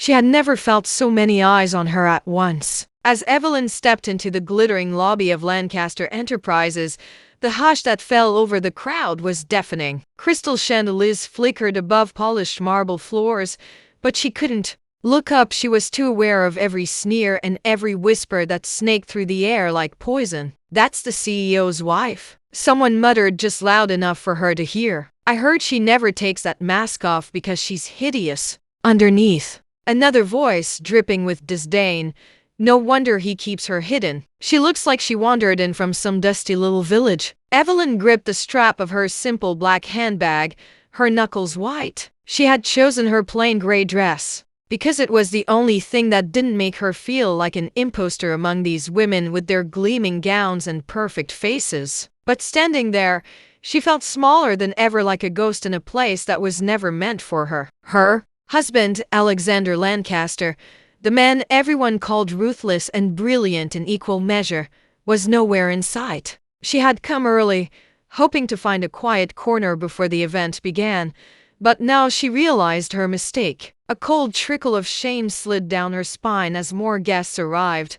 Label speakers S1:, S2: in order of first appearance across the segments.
S1: She had never felt so many eyes on her at once. As Evelyn stepped into the glittering lobby of Lancaster Enterprises, the hush that fell over the crowd was deafening. Crystal chandeliers flickered above polished marble floors, but she couldn't look up. She was too aware of every sneer and every whisper that snaked through the air like poison. "That's the CEO's wife," someone muttered just loud enough for her to hear. "I heard she never takes that mask off because she's hideous underneath." Another voice, dripping with disdain. "No wonder he keeps her hidden. She looks like she wandered in from some dusty little village." Evelyn gripped the strap of her simple black handbag, her knuckles white. She had chosen her plain gray dress because it was the only thing that didn't make her feel like an imposter among these women with their gleaming gowns and perfect faces. But standing there, she felt smaller than ever, like a ghost in a place that was never meant for her. Her husband, Alexander Lancaster, the man everyone called ruthless and brilliant in equal measure, was nowhere in sight. She had come early, hoping to find a quiet corner before the event began, but now she realized her mistake. A cold trickle of shame slid down her spine as more guests arrived,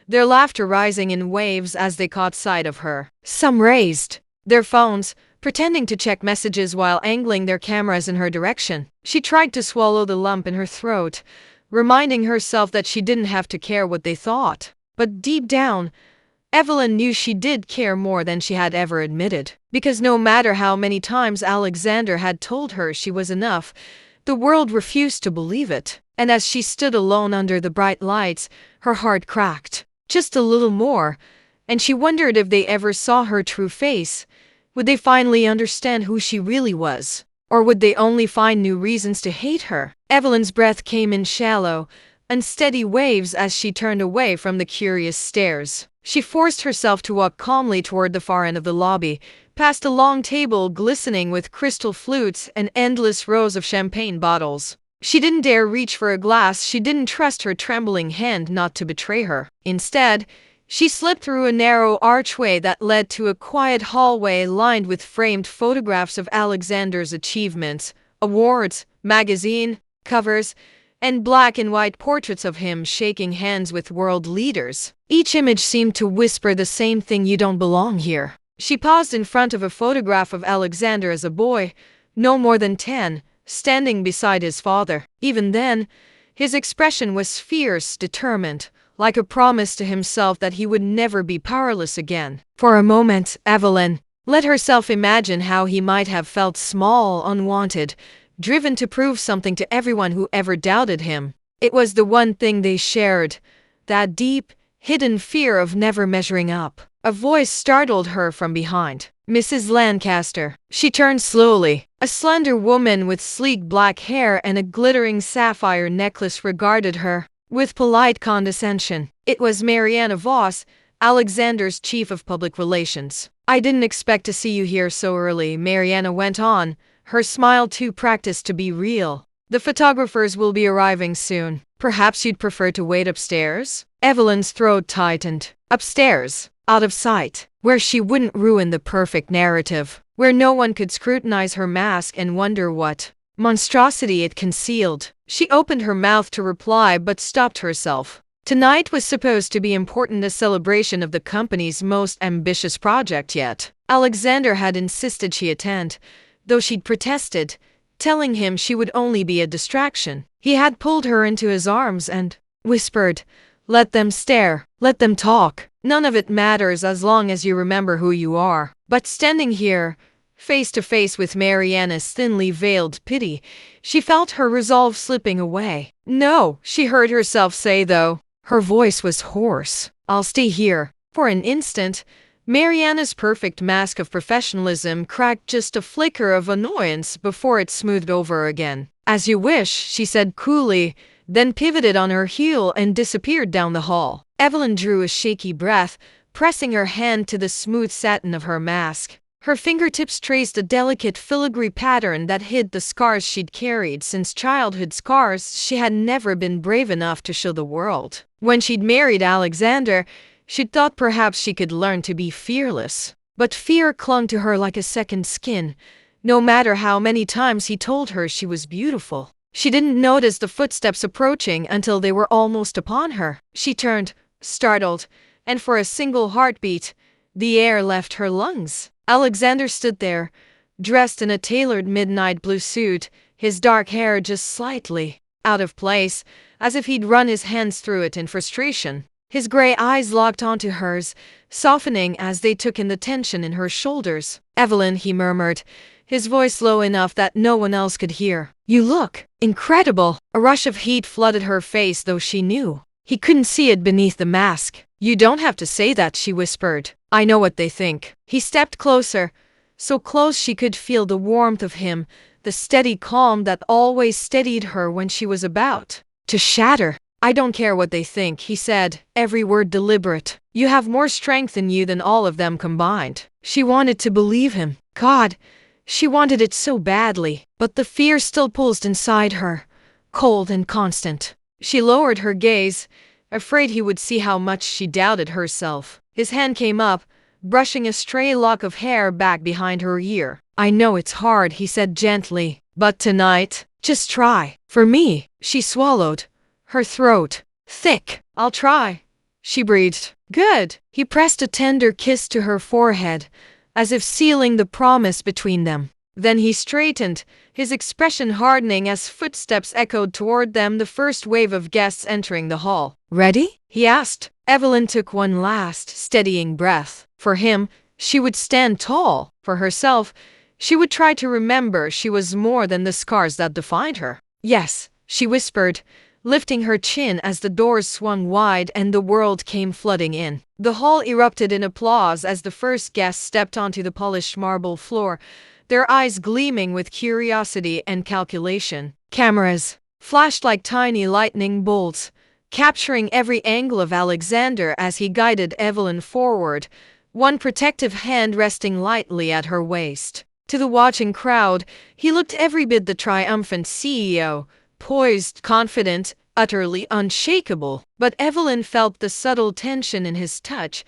S1: their laughter rising in waves as they caught sight of her. Some raised their phones, pretending to check messages while angling their cameras in her direction. She tried to swallow the lump in her throat, reminding herself that she didn't have to care what they thought. But deep down, Evelyn knew she did care more than she had ever admitted. Because no matter how many times Alexander had told her she was enough, the world refused to believe it. And as she stood alone under the bright lights, her heart cracked just a little more, and she wondered if they ever saw her true face. Would they finally understand who she really was? Or would they only find new reasons to hate her? Evelyn's breath came in shallow, unsteady waves as she turned away from the curious stares. She forced herself to walk calmly toward the far end of the lobby, past a long table glistening with crystal flutes and endless rows of champagne bottles. She didn't dare reach for a glass. She didn't trust her trembling hand not to betray her. Instead, she slipped through a narrow archway that led to a quiet hallway lined with framed photographs of Alexander's achievements, awards, magazine covers, and black and white portraits of him shaking hands with world leaders. Each image seemed to whisper the same thing: "You don't belong here." She paused in front of a photograph of Alexander as a boy, no more than 10, standing beside his father. Even then, his expression was fierce, determined, like a promise to himself that he would never be powerless again. For a moment, Evelyn let herself imagine how he might have felt: small, unwanted, driven to prove something to everyone who ever doubted him. It was the one thing they shared, that deep, hidden fear of never measuring up. A voice startled her from behind. "Mrs. Lancaster." She turned slowly. A slender woman with sleek black hair and a glittering sapphire necklace regarded her with polite condescension. It was Mariana Voss, Alexander's chief of public relations. "I didn't expect to see you here so early," Mariana went on, her smile too practiced to be real. "The photographers will be arriving soon. Perhaps you'd prefer to wait upstairs?" Evelyn's throat tightened. Upstairs, out of sight, where she wouldn't ruin the perfect narrative, where no one could scrutinize her mask and wonder what monstrosity it concealed. She opened her mouth to reply but stopped herself. Tonight was supposed to be important, a celebration of the company's most ambitious project yet. Alexander had insisted she attend, though she'd protested, telling him she would only be a distraction. He had pulled her into his arms and whispered, "Let them stare, let them talk. None of it matters as long as you remember who you are." But standing here, face to face with Mariana's thinly veiled pity, she felt her resolve slipping away. "No," she heard herself say, though her voice was hoarse. "I'll stay here." For an instant, Mariana's perfect mask of professionalism cracked just a flicker of annoyance before it smoothed over again. "As you wish," she said coolly, then pivoted on her heel and disappeared down the hall. Evelyn drew a shaky breath, pressing her hand to the smooth satin of her mask. Her fingertips traced a delicate filigree pattern that hid the scars she'd carried since childhood, scars she had never been brave enough to show the world. When she'd married Alexander, she'd thought perhaps she could learn to be fearless. But fear clung to her like a second skin, no matter how many times he told her she was beautiful. She didn't notice the footsteps approaching until they were almost upon her. She turned, startled, and for a single heartbeat, the air left her lungs. Alexander stood there, dressed in a tailored midnight blue suit, his dark hair just slightly out of place, as if he'd run his hands through it in frustration. His gray eyes locked onto hers, softening as they took in the tension in her shoulders. "Evelyn," he murmured, his voice low enough that no one else could hear. "You look incredible." A rush of heat flooded her face, though she knew he couldn't see it beneath the mask. "You don't have to say that," she whispered. "I know what they think." He stepped closer, so close she could feel the warmth of him, the steady calm that always steadied her when she was about to shatter. "I don't care what they think," he said, every word deliberate. "You have more strength in you than all of them combined." She wanted to believe him. God, she wanted it so badly, but the fear still pulsed inside her, cold and constant. She lowered her gaze, afraid he would see how much she doubted herself. His hand came up, brushing a stray lock of hair back behind her ear. "I know it's hard," he said gently, "but tonight, just try. For me." She swallowed, her throat thick. "I'll try," she breathed. "Good." He pressed a tender kiss to her forehead, as if sealing the promise between them. Then he straightened, his expression hardening as footsteps echoed toward them, the first wave of guests entering the hall. "Ready?" he asked. Evelyn took one last, steadying breath. For him, she would stand tall. For herself, she would try to remember she was more than the scars that defined her. "Yes," she whispered, lifting her chin as the doors swung wide and the world came flooding in. The hall erupted in applause as the first guests stepped onto the polished marble floor, their eyes gleaming with curiosity and calculation. Cameras flashed like tiny lightning bolts, capturing every angle of Alexander as he guided Evelyn forward, one protective hand resting lightly at her waist. To the watching crowd, he looked every bit the triumphant CEO, poised, confident, utterly unshakable. But Evelyn felt the subtle tension in his touch,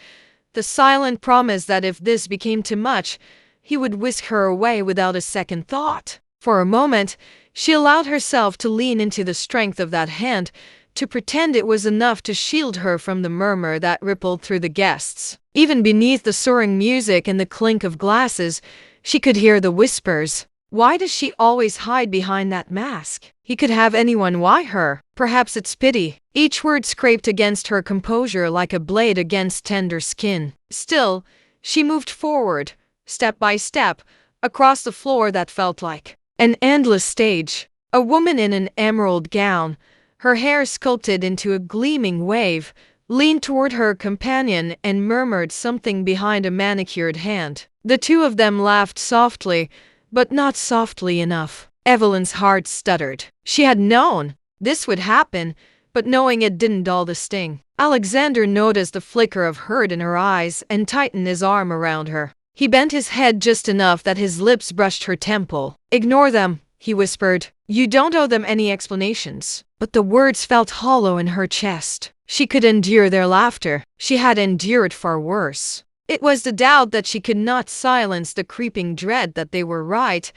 S1: the silent promise that if this became too much, he would whisk her away without a second thought. For a moment, she allowed herself to lean into the strength of that hand, to pretend it was enough to shield her from the murmur that rippled through the guests. Even beneath the soaring music and the clink of glasses, she could hear the whispers. Why does she always hide behind that mask? He could have anyone. Why her? Perhaps it's pity. Each word scraped against her composure like a blade against tender skin. Still, she moved forward, step by step, across the floor that felt like an endless stage. A woman in an emerald gown, her hair sculpted into a gleaming wave, leaned toward her companion and murmured something behind a manicured hand. The two of them laughed softly, but not softly enough. Evelyn's heart stuttered. She had known this would happen, but knowing it didn't dull the sting. Alexander noticed the flicker of hurt in her eyes and tightened his arm around her. He bent his head just enough that his lips brushed her temple. "Ignore them," he whispered. "You don't owe them any explanations." But the words felt hollow in her chest. She could endure their laughter. She had endured far worse. It was the doubt that she could not silence, the creeping dread that they were right,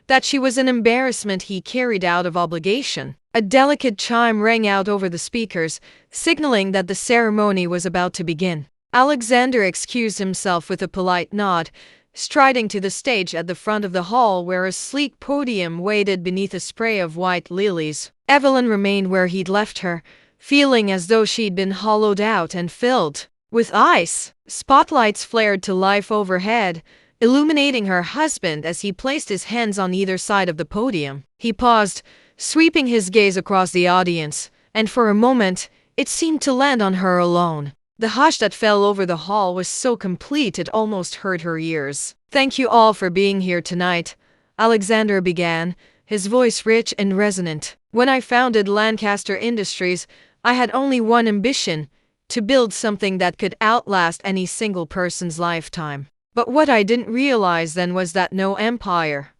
S1: that she was an embarrassment he carried out of obligation. A delicate chime rang out over the speakers, signaling that the ceremony was about to begin. Alexander excused himself with a polite nod, striding to the stage at the front of the hall where a sleek podium waited beneath a spray of white lilies. Evelyn remained where he'd left her, feeling as though she'd been hollowed out and filled with ice. Spotlights flared to life overhead, illuminating her husband as he placed his hands on either side of the podium. He paused, sweeping his gaze across the audience, and for a moment, it seemed to land on her alone. The hush that fell over the hall was so complete it almost hurt her ears. "Thank you all for being here tonight," Alexander began, his voice rich and resonant. "When I founded Lancaster Industries, I had only one ambition: to build something that could outlast any single person's lifetime. But what I didn't realize then was that no empire,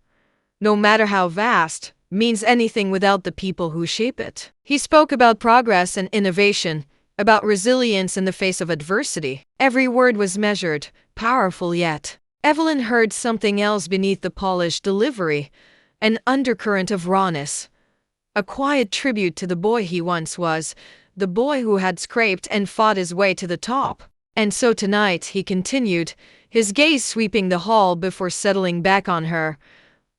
S1: no matter how vast, means anything without the people who shape it." He spoke about progress and innovation, about resilience in the face of adversity. Every word was measured, powerful yet. Evelyn heard something else beneath the polished delivery, an undercurrent of rawness, a quiet tribute to the boy he once was, the boy who had scraped and fought his way to the top. And so tonight, he continued, his gaze sweeping the hall before settling back on her.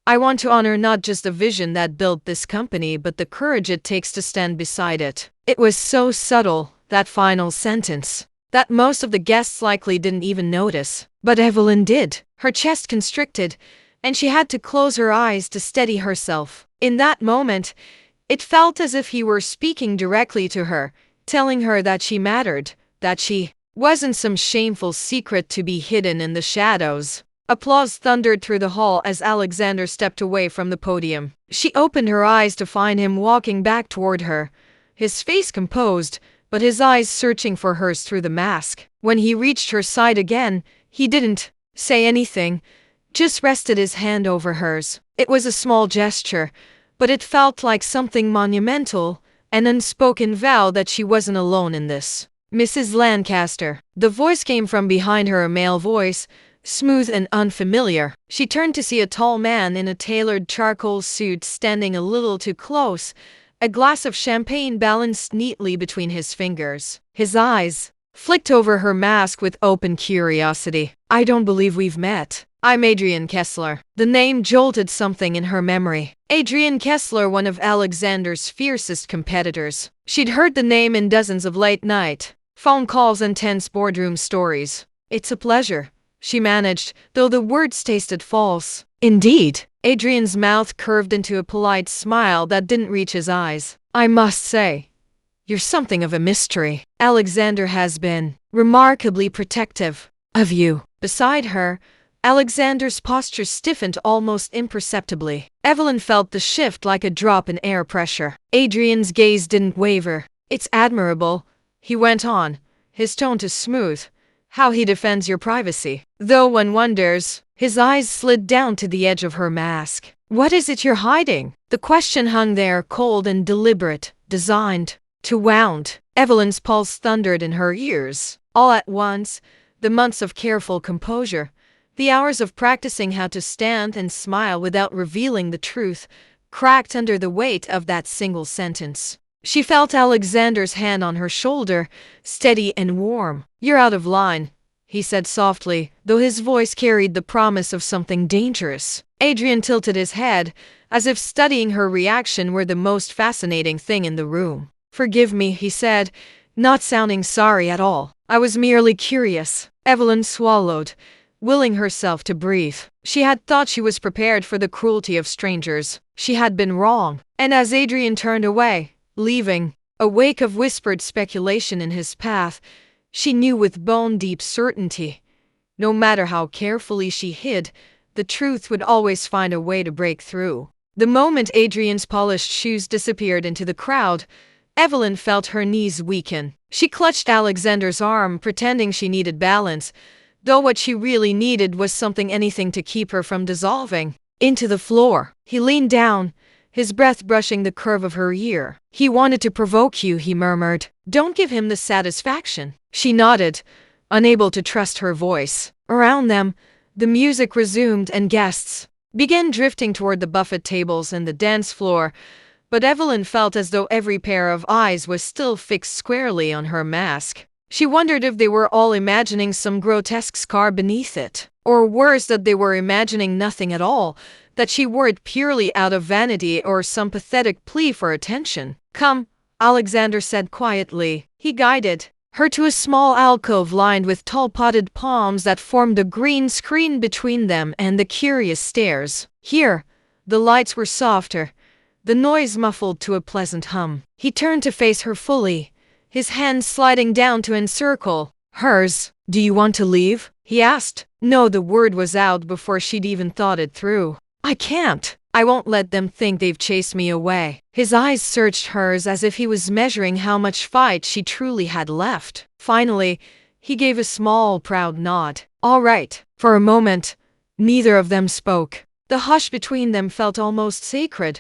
S1: I want to honor not just the vision that built this company, but the courage it takes to stand beside it. It was so subtle, that final sentence, that most of the guests likely didn't even notice. But Evelyn did. Her chest constricted, and she had to close her eyes to steady herself. In that moment, it felt as if he were speaking directly to her, telling her that she mattered, that she wasn't some shameful secret to be hidden in the shadows. Applause thundered through the hall as Alexander stepped away from the podium. She opened her eyes to find him walking back toward her, his face composed, but his eyes searching for hers through the mask. When he reached her side again, he didn't say anything, just rested his hand over hers. It was a small gesture, but it felt like something monumental, an unspoken vow that she wasn't alone in this. Mrs. Lancaster. The voice came from behind her, a male voice, smooth and unfamiliar. She turned to see a tall man in a tailored charcoal suit standing a little too close, a glass of champagne balanced neatly between his fingers. His eyes flicked over her mask with open curiosity. I don't believe we've met. I'm Adrian Kessler. The name jolted something in her memory. Adrian Kessler, one of Alexander's fiercest competitors. She'd heard the name in dozens of late-night phone calls and tense boardroom stories. It's a pleasure, she managed, though the words tasted false. Indeed. Adrian's mouth curved into a polite smile that didn't reach his eyes. I must say, you're something of a mystery. Alexander has been remarkably protective of you. Beside her, Alexander's posture stiffened almost imperceptibly. Evelyn felt the shift like a drop in air pressure. Adrian's gaze didn't waver. It's admirable, he went on, his tone too smooth, how he defends your privacy. Though one wonders. His eyes slid down to the edge of her mask. What is it you're hiding? The question hung there, cold and deliberate, designed to wound. Evelyn's pulse thundered in her ears. All at once, the months of careful composure, the hours of practicing how to stand and smile without revealing the truth, cracked under the weight of that single sentence. She felt Alexander's hand on her shoulder, steady and warm. You're out of line, he said softly, though his voice carried the promise of something dangerous. Adrian tilted his head, as if studying her reaction were the most fascinating thing in the room. Forgive me, he said, not sounding sorry at all. I was merely curious. Evelyn swallowed, willing herself to breathe. She had thought she was prepared for the cruelty of strangers. She had been wrong. And as Adrian turned away, leaving a wake of whispered speculation in his path, she knew with bone-deep certainty, no matter how carefully she hid, the truth would always find a way to break through. The moment Adrian's polished shoes disappeared into the crowd, Evelyn felt her knees weaken. She clutched Alexander's arm, pretending she needed balance, though what she really needed was anything to keep her from dissolving into the floor. He leaned down, his breath brushing the curve of her ear. He wanted to provoke you, he murmured. Don't give him the satisfaction. She nodded, unable to trust her voice. Around them, the music resumed and guests began drifting toward the buffet tables and the dance floor, but Evelyn felt as though every pair of eyes was still fixed squarely on her mask. She wondered if they were all imagining some grotesque scar beneath it, or worse, that they were imagining nothing at all, that she wore it purely out of vanity or some pathetic plea for attention. Come, Alexander said quietly. He guided her to a small alcove lined with tall potted palms that formed a green screen between them and the curious stairs. Here, the lights were softer, the noise muffled to a pleasant hum. He turned to face her fully, his hand sliding down to encircle hers. Do you want to leave? He asked. No, the word was out before she'd even thought it through. I can't. I won't let them think they've chased me away. His eyes searched hers as if he was measuring how much fight she truly had left. Finally, he gave a small, proud nod. All right. For a moment, neither of them spoke. The hush between them felt almost sacred,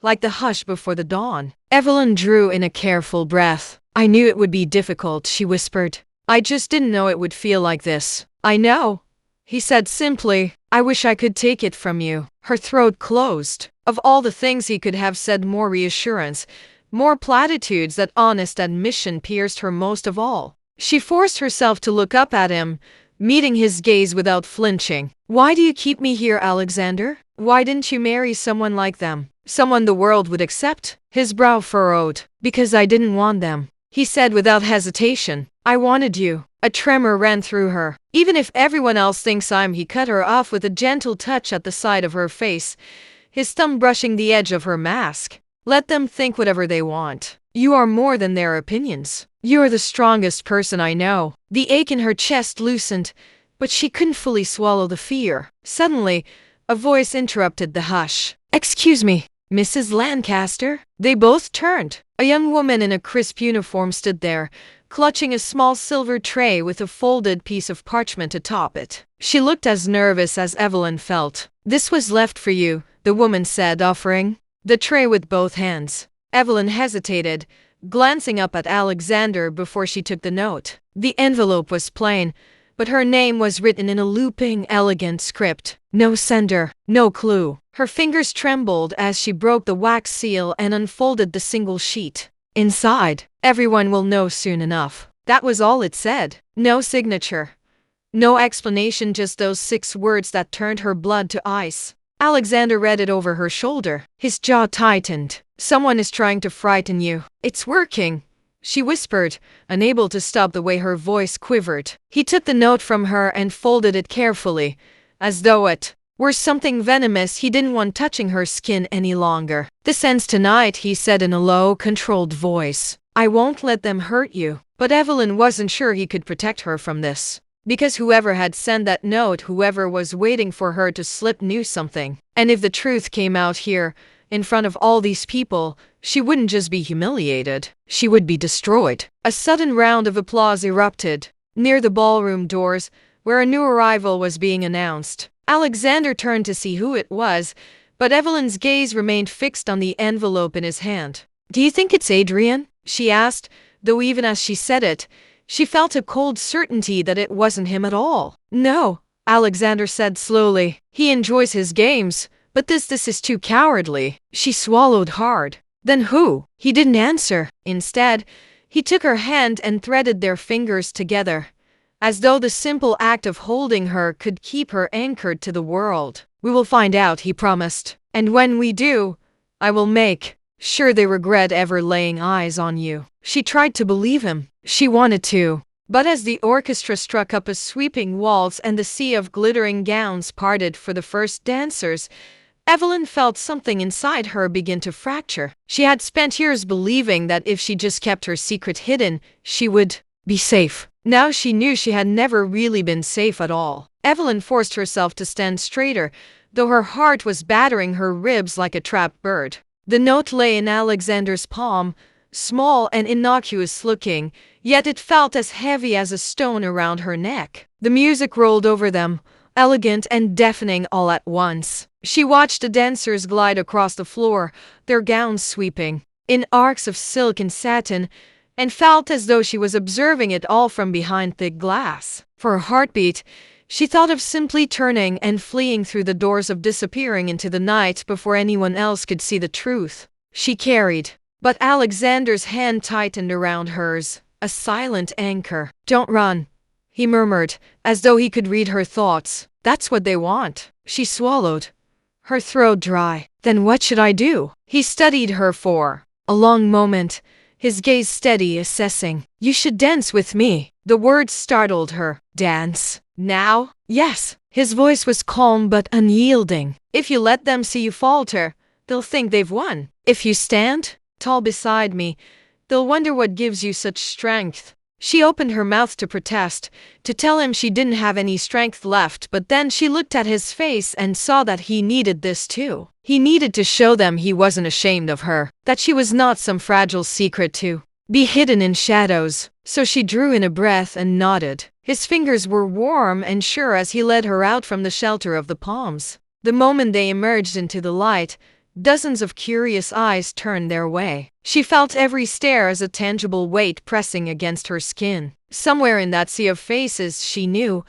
S1: like the hush before the dawn. Evelyn drew in a careful breath. I knew it would be difficult, she whispered. I just didn't know it would feel like this. I know, he said simply. I wish I could take it from you. Her throat closed. Of all the things he could have said, more reassurance, more platitudes, that honest admission pierced her most of all. She forced herself to look up at him, meeting his gaze without flinching. "Why do you keep me here, Alexander? Why didn't you marry someone like them? Someone the world would accept?" His brow furrowed. "Because I didn't want them," he said without hesitation. "I wanted you." A tremor ran through her. "Even if everyone else thinks I'm—" He cut her off with a gentle touch at the side of her face, his thumb brushing the edge of her mask. "Let them think whatever they want. You are more than their opinions. You're the strongest person I know." The ache in her chest loosened, but she couldn't fully swallow the fear. Suddenly, a voice interrupted the hush. "Excuse me, Mrs. Lancaster?" They both turned. A young woman in a crisp uniform stood there, clutching a small silver tray with a folded piece of parchment atop it. She looked as nervous as Evelyn felt. "This was left for you," the woman said, offering the tray with both hands. Evelyn hesitated, glancing up at Alexander before she took the note. The envelope was plain, but her name was written in a looping, elegant script. No sender, no clue. Her fingers trembled as she broke the wax seal and unfolded the single sheet. Inside, "Everyone will know soon enough." That was all it said. No signature, no explanation, just those 6 words that turned her blood to ice. Alexander read it over her shoulder. His jaw tightened. "Someone is trying to frighten you. It's working," she whispered, unable to stop the way her voice quivered. He took the note from her and folded it carefully, as though it were something venomous he didn't want touching her skin any longer. "This ends tonight," he said in a low, controlled voice. "I won't let them hurt you." But Evelyn wasn't sure he could protect her from this. Because whoever had sent that note, whoever was waiting for her to slip, knew something. And if the truth came out here, in front of all these people, she wouldn't just be humiliated, she would be destroyed. A sudden round of applause erupted near the ballroom doors, where a new arrival was being announced. Alexander turned to see who it was, but Evelyn's gaze remained fixed on the envelope in his hand. "Do you think it's Adrian?" she asked, though even as she said it, she felt a cold certainty that it wasn't him at all. "No," Alexander said slowly. "He enjoys his games, but this is too cowardly." She swallowed hard. "Then who?" He didn't answer. Instead, he took her hand and threaded their fingers together, as though the simple act of holding her could keep her anchored to the world. "We will find out," he promised. "And when we do, I will make sure they regret ever laying eyes on you." She tried to believe him. She wanted to. But as the orchestra struck up a sweeping waltz and the sea of glittering gowns parted for the first dancers, Evelyn felt something inside her begin to fracture. She had spent years believing that if she just kept her secret hidden, she would be safe. Now she knew she had never really been safe at all. Evelyn forced herself to stand straighter, though her heart was battering her ribs like a trapped bird. The note lay in Alexander's palm, small and innocuous looking, yet it felt as heavy as a stone around her neck. The music rolled over them, elegant and deafening all at once. She watched the dancers glide across the floor, their gowns sweeping in arcs of silk and satin, and felt as though she was observing it all from behind thick glass. For a heartbeat, she thought of simply turning and fleeing through the doors, of disappearing into the night before anyone else could see the truth she carried. But Alexander's hand tightened around hers, a silent anchor. "Don't run," he murmured, as though he could read her thoughts. "That's what they want." She swallowed, her throat dry. "Then what should I do?" He studied her for a long moment, his gaze steady, assessing. "You should dance with me." The words startled her. "Dance? Now?" "Yes." His voice was calm but unyielding. "If you let them see you falter, they'll think they've won. If you stand tall beside me, they'll wonder what gives you such strength." She opened her mouth to protest, to tell him she didn't have any strength left, but then she looked at his face and saw that he needed this too. He needed to show them he wasn't ashamed of her, that she was not some fragile secret to be hidden in shadows. So she drew in a breath and nodded. His fingers were warm and sure as he led her out from the shelter of the palms. The moment they emerged into the light, dozens of curious eyes turned their way. She felt every stare as a tangible weight pressing against her skin. Somewhere in that sea of faces, she knew,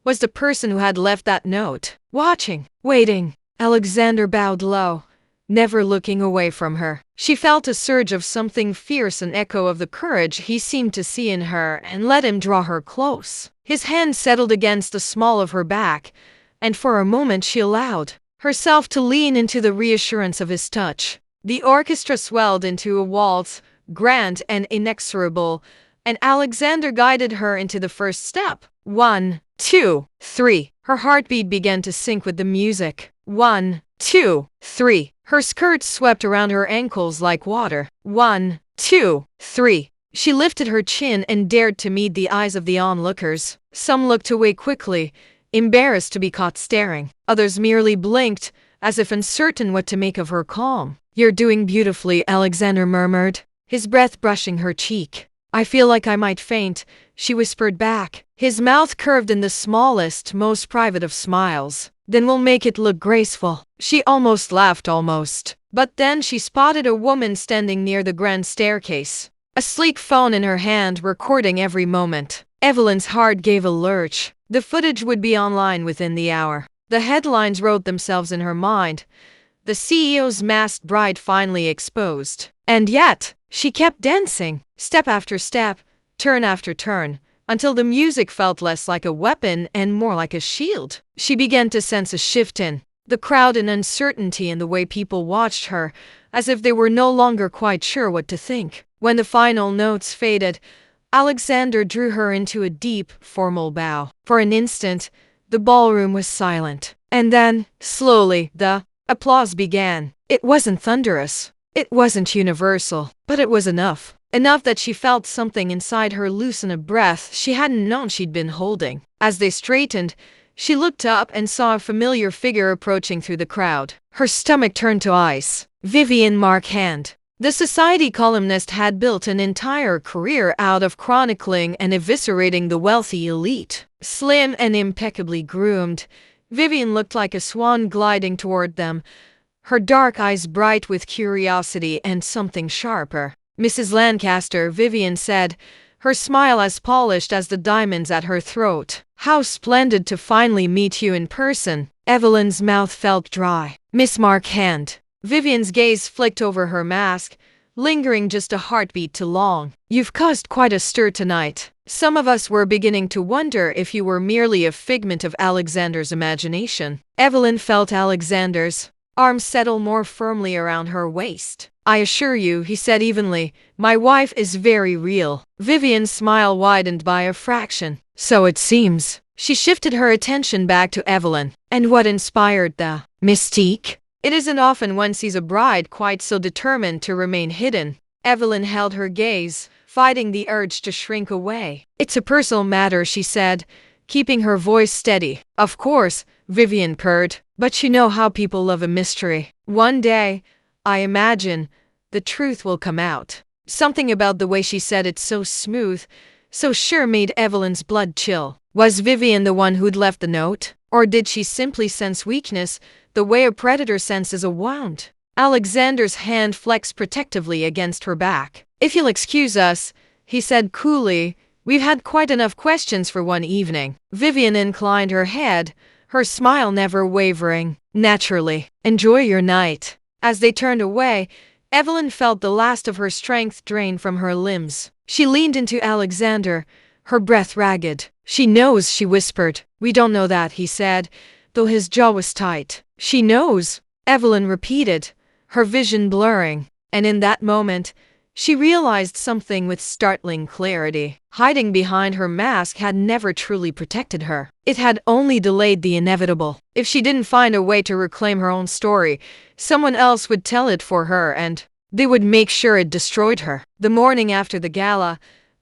S1: was the person who had left that note. Watching, waiting. Alexander bowed low, never looking away from her. She felt a surge of something fierce, an echo of the courage he seemed to see in her, and let him draw her close. His hand settled against the small of her back, and for a moment she allowed herself to lean into the reassurance of his touch. The orchestra swelled into a waltz, grand and inexorable, and Alexander guided her into the first step. 1, 2, 3. Her heartbeat began to sync with the music. 1, 2, 3. Her skirts swept around her ankles like water. 1, 2, 3. She lifted her chin and dared to meet the eyes of the onlookers. Some looked away quickly, embarrassed to be caught staring. Others merely blinked, as if uncertain what to make of her calm. "You're doing beautifully," Alexander murmured, his breath brushing her cheek. "I feel like I might faint," she whispered back. His mouth curved in the smallest, most private of smiles. "Then we'll make it look graceful." She almost laughed, almost. But then she spotted a woman standing near the grand staircase, a sleek phone in her hand, recording every moment. Evelyn's heart gave a lurch. The footage would be online within the hour. The headlines wrote themselves in her mind. The CEO's masked bride finally exposed. And yet, she kept dancing, step after step, turn after turn, until the music felt less like a weapon and more like a shield. She began to sense a shift in the crowd, and uncertainty in the way people watched her, as if they were no longer quite sure what to think. When the final notes faded, Alexander drew her into a deep, formal bow. For an instant, the ballroom was silent. And then, slowly, the applause began. It wasn't thunderous. It wasn't universal. But it was enough. Enough that she felt something inside her loosen, a breath she hadn't known she'd been holding. As they straightened, she looked up and saw a familiar figure approaching through the crowd. Her stomach turned to ice. Vivian Marchand. The society columnist had built an entire career out of chronicling and eviscerating the wealthy elite. Slim and impeccably groomed, Vivian looked like a swan gliding toward them, her dark eyes bright with curiosity and something sharper. "Mrs. Lancaster," Vivian said, her smile as polished as the diamonds at her throat. "How splendid to finally meet you in person." Evelyn's mouth felt dry. "Miss Marchand." Vivian's gaze flicked over her mask, lingering just a heartbeat too long. "You've caused quite a stir tonight. Some of us were beginning to wonder if you were merely a figment of Alexander's imagination." Evelyn felt Alexander's arms settle more firmly around her waist. "I assure you," he said evenly, "my wife is very real." Vivian's smile widened by a fraction. "So it seems." She shifted her attention back to Evelyn. "And what inspired the mystique?" "It isn't often one sees a bride quite so determined to remain hidden." Evelyn held her gaze, fighting the urge to shrink away. "It's a personal matter," she said, keeping her voice steady. "Of course," Vivian purred, "but you know how people love a mystery. One day, I imagine, the truth will come out." Something about the way she said it, so smooth, so sure, made Evelyn's blood chill. Was Vivian the one who'd left the note? Or did she simply sense weakness, the way a predator senses a wound? Alexander's hand flexed protectively against her back. "If you'll excuse us," he said coolly, "we've had quite enough questions for one evening." Vivian inclined her head, her smile never wavering. "Naturally. Enjoy your night." As they turned away, Evelyn felt the last of her strength drain from her limbs. She leaned into Alexander, her breath ragged. "She knows," she whispered. "We don't know that," he said, though his jaw was tight. "She knows," Evelyn repeated, her vision blurring. And in that moment, she realized something with startling clarity. Hiding behind her mask had never truly protected her. It had only delayed the inevitable. If she didn't find a way to reclaim her own story, someone else would tell it for her, and they would make sure it destroyed her. The morning after the gala,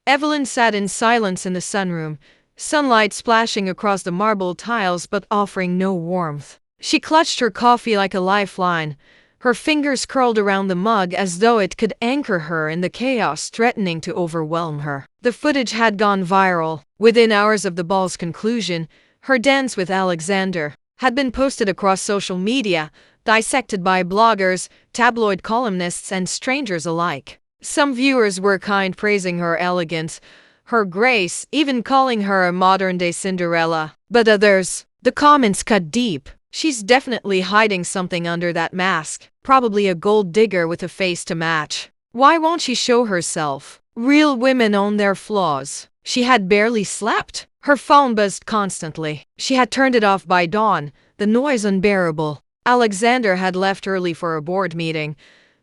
S1: Evelyn sat in silence in the sunroom, sunlight splashing across the marble tiles but offering no warmth. She clutched her coffee like a lifeline, her fingers curled around the mug as though it could anchor her in the chaos threatening to overwhelm her. The footage had gone viral. Within hours of the ball's conclusion, her dance with Alexander had been posted across social media, dissected by bloggers, tabloid columnists, and strangers alike. Some viewers were kind, praising her elegance, her grace, even calling her a modern-day Cinderella. But others, the comments cut deep. She's definitely hiding something under that mask. Probably a gold digger with a face to match. Why won't she show herself? Real women own their flaws. She had barely slept. Her phone buzzed constantly. She had turned it off by dawn, the noise unbearable. Alexander had left early for a board meeting,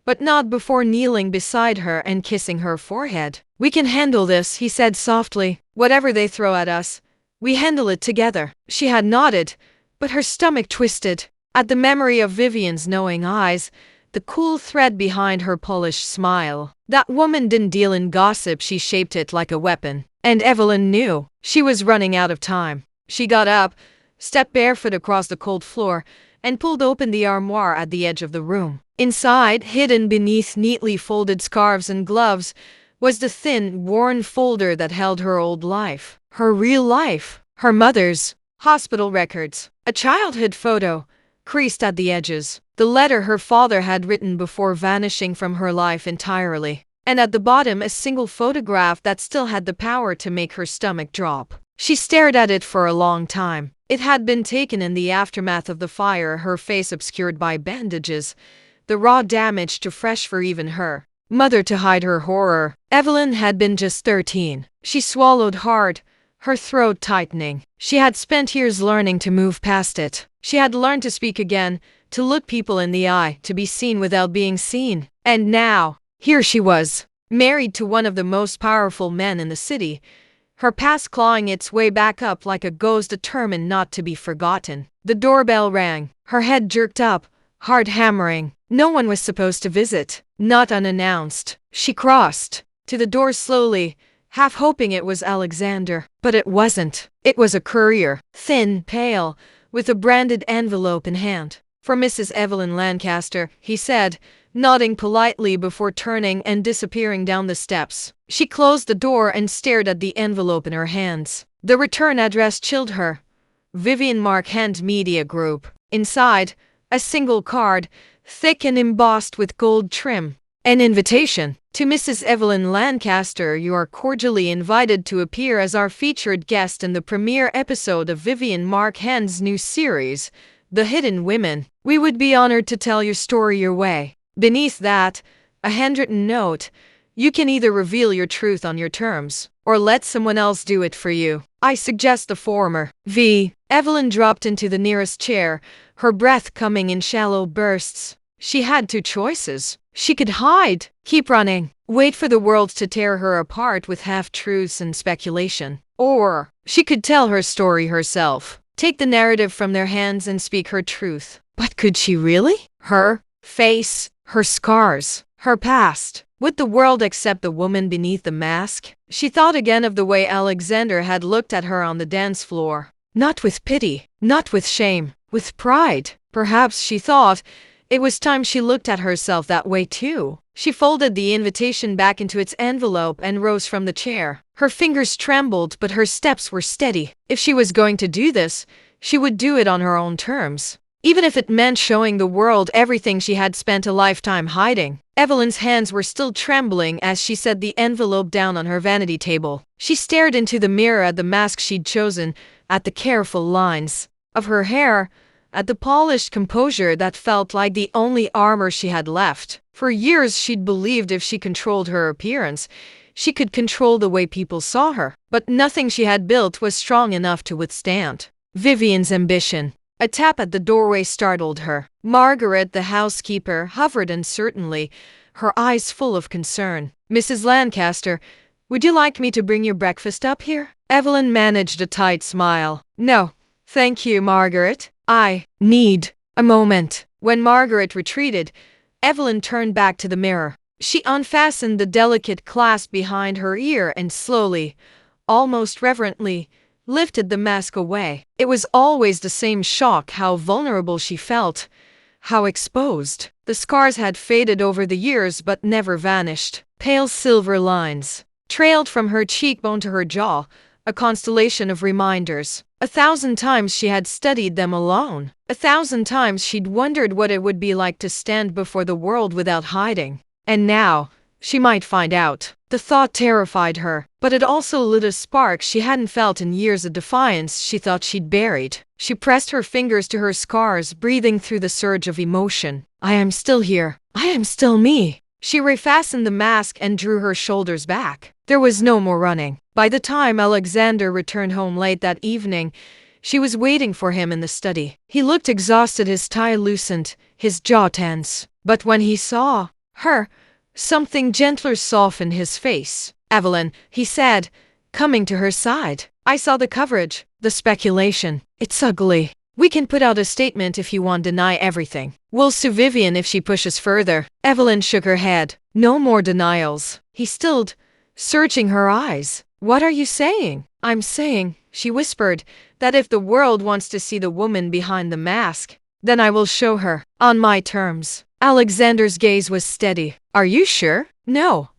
S1: but not before kneeling beside her and kissing her forehead. "We can handle this," he said softly. "Whatever they throw at us, we handle it together." She had nodded, but her stomach twisted at the memory of Vivian's knowing eyes, the cool thread behind her polished smile. That woman didn't deal in gossip, she shaped it like a weapon. And Evelyn knew she was running out of time. She got up, stepped barefoot across the cold floor, and pulled open the armoire at the edge of the room. Inside, hidden beneath neatly folded scarves and gloves, was the thin, worn folder that held her old life. Her real life. Her mother's. Hospital records. A childhood photo, creased at the edges. The letter her father had written before vanishing from her life entirely. And at the bottom, a single photograph that still had the power to make her stomach drop. She stared at it for a long time. It had been taken in the aftermath of the fire, her face obscured by bandages, the raw damage too fresh for even her mother to hide her horror. Evelyn had been just 13. She swallowed hard, her throat tightening. She had spent years learning to move past it. She had learned to speak again, to look people in the eye, to be seen without being seen. And now, here she was, married to one of the most powerful men in the city, her past clawing its way back up like a ghost determined not to be forgotten. The doorbell rang. Her head jerked up, heart hammering. No one was supposed to visit, not unannounced. She crossed to the door slowly, half hoping it was Alexander. But it wasn't. It was a courier, thin, pale, with a branded envelope in hand. "For Mrs. Evelyn Lancaster," he said, nodding politely before turning and disappearing down the steps. She closed the door and stared at the envelope in her hands. The return address chilled her. Vivian Marchand Media Group. Inside, a single card, thick and embossed with gold trim. An invitation. "To Mrs. Evelyn Lancaster, you are cordially invited to appear as our featured guest in the premiere episode of Vivian Marchand's new series, The Hidden Women. We would be honored to tell your story your way." Beneath that, a handwritten note. "You can either reveal your truth on your terms, or let someone else do it for you. I suggest the former." Evelyn dropped into the nearest chair, her breath coming in shallow bursts. She had two choices. She could hide, keep running, wait for the world to tear her apart with half-truths and speculation. Or she could tell her story herself, take the narrative from their hands and speak her truth. But could she really? Her face, her scars, her past. Would the world accept the woman beneath the mask? She thought again of the way Alexander had looked at her on the dance floor. Not with pity, not with shame, with pride. Perhaps, she thought, it was time she looked at herself that way too. She folded the invitation back into its envelope and rose from the chair. Her fingers trembled, but her steps were steady. If she was going to do this, she would do it on her own terms, even if it meant showing the world everything she had spent a lifetime hiding. Evelyn's hands were still trembling as she set the envelope down on her vanity table. She stared into the mirror at the mask she'd chosen, at the careful lines of her hair, at the polished composure that felt like the only armor she had left. For years she'd believed if she controlled her appearance, she could control the way people saw her. But nothing she had built was strong enough to withstand Vivian's ambition. A tap at the doorway startled her. Margaret, the housekeeper, hovered uncertainly, her eyes full of concern. "Mrs. Lancaster, would you like me to bring your breakfast up here?" Evelyn managed a tight smile. "No, thank you, Margaret. I need a moment." When Margaret retreated, Evelyn turned back to the mirror. She unfastened the delicate clasp behind her ear and slowly, almost reverently, lifted the mask away. It was always the same shock, how vulnerable she felt, how exposed. The scars had faded over the years but never vanished. Pale silver lines trailed from her cheekbone to her jaw, a constellation of reminders. 1,000 times she had studied them alone. 1,000 times she'd wondered what it would be like to stand before the world without hiding. And now, she might find out. The thought terrified her, but it also lit a spark she hadn't felt in years, a defiance she thought she'd buried. She pressed her fingers to her scars, breathing through the surge of emotion. I am still here. I am still me. She refastened the mask and drew her shoulders back. There was no more running. By the time Alexander returned home late that evening, she was waiting for him in the study. He looked exhausted, his tie loosened, his jaw tense. But when he saw her, something gentler softened his face. Evelyn, he said, coming to her side. I saw the coverage, the speculation. It's ugly. We can put out a statement if you want, deny everything. We'll sue Vivian if she pushes further. Evelyn shook her head. No more denials. He stilled, searching her eyes. What are you saying? I'm saying, she whispered, that if the world wants to see the woman behind the mask, then I will show her, on my terms. Alexander's gaze was steady. Are you sure? No,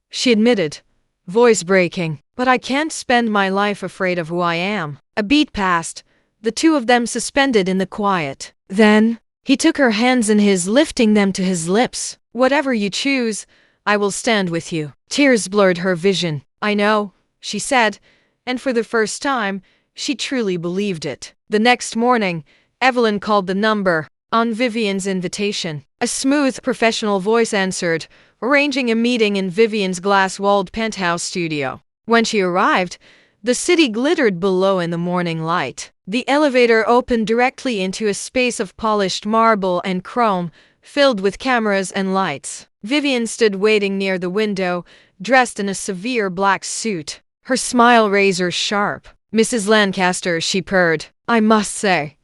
S1: she admitted, voice breaking. But I can't spend my life afraid of who I am. A beat passed, the two of them suspended in the quiet. Then, he took her hands in his, lifting them to his lips. Whatever you choose, I will stand with you. Tears blurred her vision. I know, she said, and for the first time, she truly believed it. The next morning, Evelyn called the number, on Vivian's invitation. A smooth, professional voice answered, arranging a meeting in Vivian's glass-walled penthouse studio. When she arrived, the city glittered below in the morning light. The elevator opened directly into a space of polished marble and chrome, filled with cameras and lights. Vivian stood waiting near the window, dressed in a severe black suit, her smile razor-sharp. Mrs. Lancaster, she purred. I must say,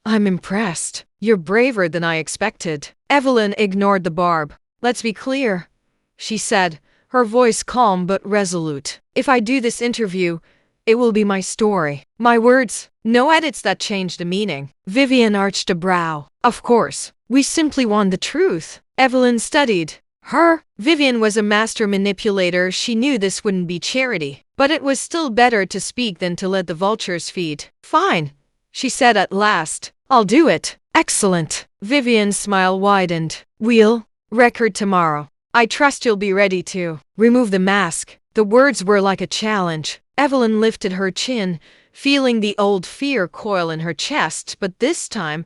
S1: I'm impressed. You're braver than I expected. Evelyn ignored the barb. Let's be clear, she said, her voice calm but resolute. If I do this interview, it will be my story. My words, no edits that change the meaning. Vivian arched a brow. Of course, we simply want the truth. Evelyn studied her. Vivian was a master manipulator. She knew this wouldn't be charity, but it was still better to speak than to let the vultures feed. Fine, she said at last. I'll do it. Excellent. Vivian's smile widened. We'll record tomorrow. I trust you'll be ready to remove the mask. The words were like a challenge. Evelyn lifted her chin, feeling the old fear coil in her chest, but this time,